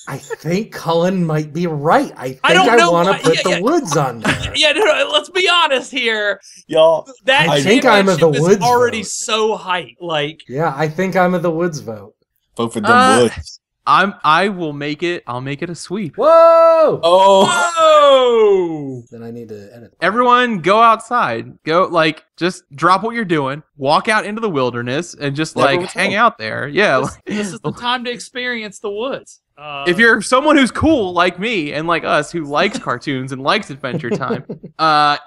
I think Cullen might be right. I think I want to put the Woods on there. Yeah, no, let's be honest here, y'all. I think I'm of the Woods. Already vote. so hype, like. Yeah, I think I'm of the Woods vote. Vote for the Woods. I will make it. I'll make it a sweep. Whoa! Oh! Then I need to edit. Everyone, go outside. Go just drop what you're doing. Walk out into the wilderness and just hang out there. Yeah, this is the time to experience the Woods. If you're someone who's cool like me and like us who likes cartoons and likes Adventure Time,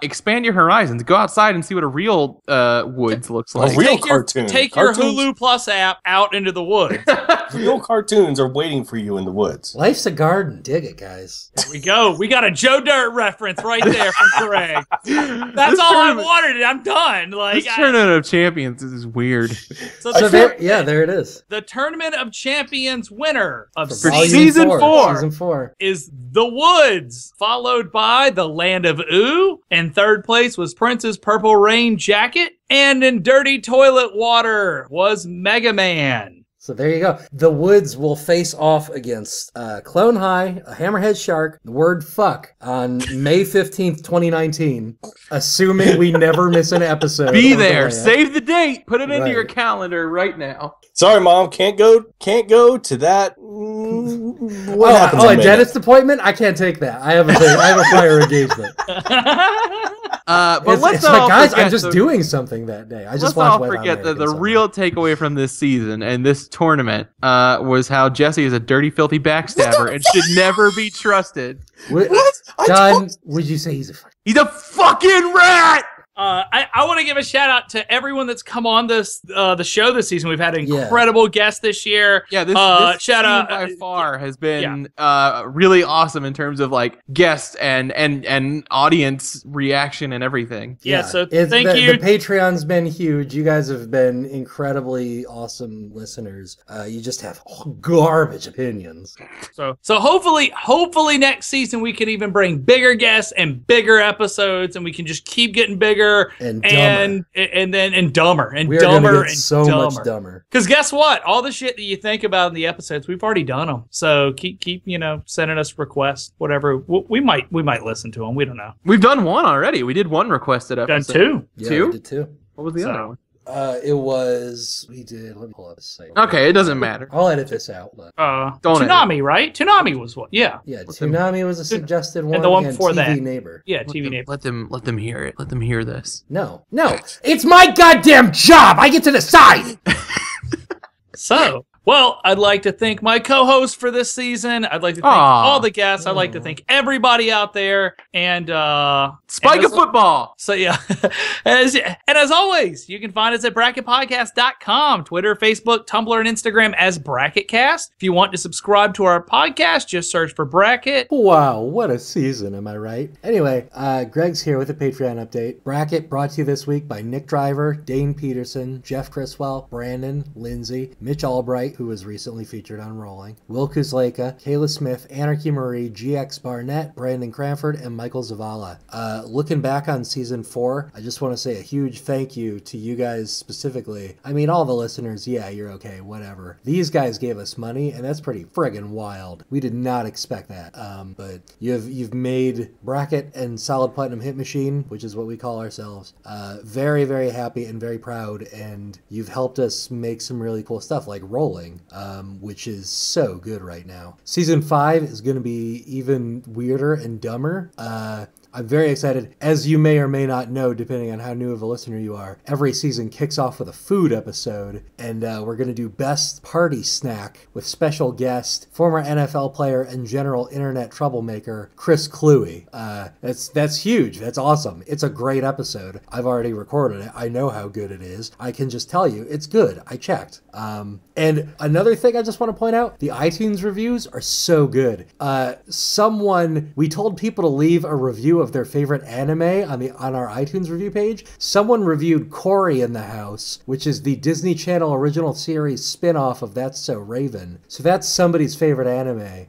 expand your horizons. Go outside and see what a real Woods looks like. A real cartoon. Take your Hulu Plus app out into the woods. Real cartoons are waiting for you in the woods. Life's a garden. Dig it, guys. There we go. We got a Joe Dirt reference right there from Greg. That's all I wanted. I'm done. This Tournament of Champions is weird. There it is. The Tournament of Champions winner of Season 4 is the Woods, followed by the Land of Ooh, and third place was Prince's Purple Rain Jacket, and in Dirty Toilet Water was Mega Man. So there you go. The Woods will face off against Clone High, a Hammerhead Shark, the word fuck, on May 15th, 2019, assuming we never miss an episode. Be there. Save the date. Put it into your calendar right now. Sorry, Mom. Can't go to that. What happens? A dentist appointment? I can't take that. I have a prior engagement. But let's not guys, I'm just doing something that day. I just let's not forget that the real takeaway from this season and this tournament was how Jesse is a dirty, filthy backstabber and should never be trusted. What? John, would you say he's a fucking rat? I want to give a shout out to everyone that's come on the show this season. We've had incredible guests this year. Yeah, this shout out by far has been really awesome in terms of guests and audience reaction and everything. Yeah, so thank you. The Patreon's been huge. You guys have been incredibly awesome listeners. You just have garbage opinions. So hopefully next season we can even bring bigger guests and bigger episodes, and we can just keep getting bigger and dumber. and dumber and we are dumber get and so dumber. Much dumber. Because guess what? All the shit that you think about in the episodes, we've already done them. So keep sending us requests, whatever. We might listen to them. We don't know. We've done one already. We did one requested episode. Done two. Yeah, we did two. What was the other one? Let me pull up the site. Okay, it doesn't matter. I'll edit this out. Toonami, right? Toonami was what? Yeah. Yeah, Toonami was a suggested one. And the one before TV that. Neighbor. Yeah, TV Neighbor. Let them hear it. Let them hear this. No. It's my goddamn job! I get to decide! So, well, I'd like to thank my co-host for this season. I'd like to thank all the guests. I'd like to thank everybody out there. And Spike of football. So yeah. As always, you can find us at bracketpodcast.com, Twitter, Facebook, Tumblr, and Instagram as BracketCast. If you want to subscribe to our podcast, just search for Bracket. Wow, what a season, am I right? Anyway, Greg's here with a Patreon update. Bracket brought to you this week by Nick Driver, Dane Peterson, Jeff Criswell, Brandon, Lindsay, Mitch Albright, who was recently featured on Rolling, Will Kuzleka, Kayla Smith, Anarchy Marie, GX Barnett, Brandon Cranford, and Michael Zavala. Looking back on season 4, I just want to say a huge thank you to you guys specifically. I mean, all the listeners, yeah, you're okay, whatever. These guys gave us money, and that's pretty friggin' wild. We did not expect that. But you've made Bracket and Solid Platinum Hit Machine, which is what we call ourselves, very, very happy and very proud, and you've helped us make some really cool stuff like Rolling, which is so good right now. Season 5 is going to be even weirder and dumber. I'm very excited. As you may or may not know, depending on how new of a listener you are, every season kicks off with a food episode, and we're going to do Best Party Snack with special guest, former NFL player and general internet troublemaker, Chris Cluey. That's huge. That's awesome. It's a great episode. I've already recorded it. I know how good it is. I can just tell you, it's good. I checked. And another thing I just want to point out, the iTunes reviews are so good. We told people to leave a review of their favorite anime on our iTunes review page. Someone reviewed Cory in the House, which is the Disney Channel original series spin-off of That's So Raven. So that's somebody's favorite anime.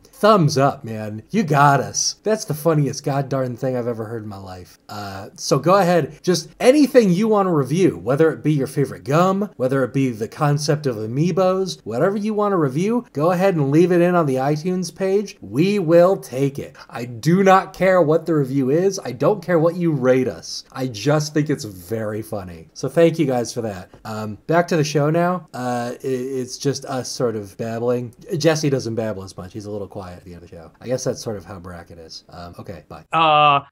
Thumbs up, man. You got us. That's the funniest goddarn thing I've ever heard in my life. So go ahead, just anything you want to review, whether it be your favorite gum, whether it be the concept of amiibos, whatever you want to review, go ahead and leave it in on the iTunes page. We will take it. I do not care what the review is. I don't care what you rate us. I just think it's very funny. So thank you guys for that. Back to the show now. It's just us sort of babbling. Jesse doesn't babble as much. He's a little quiet at the end of the show. I guess that's sort of how Bracket is. Okay, bye.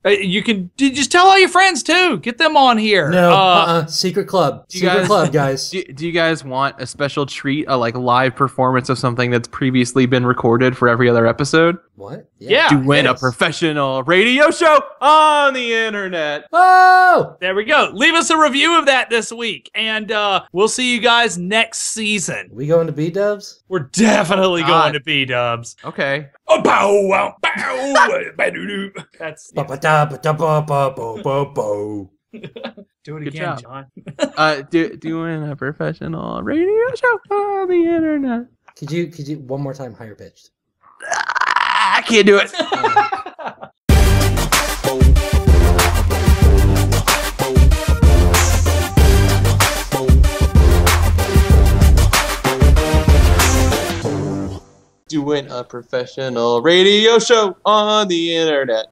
You can just tell all your friends too. Get them on here. No, secret club. Secret club, guys. Do you guys want a special treat, a like live performance of something that's previously been recorded for every other episode? What? Yeah. To win a professional radio show on the internet. Oh! There we go. Leave us a review of that this week, and we'll see you guys next season. We going to B-dubs? We're definitely going to B-dubs. Okay. Oh, bow, wow, bow, ba-doo-doo. That's... Do Do it Good again, job. John. Doing a professional radio show on the internet. Could you one more time higher pitched? I can't do it. Doing a professional radio show on the internet.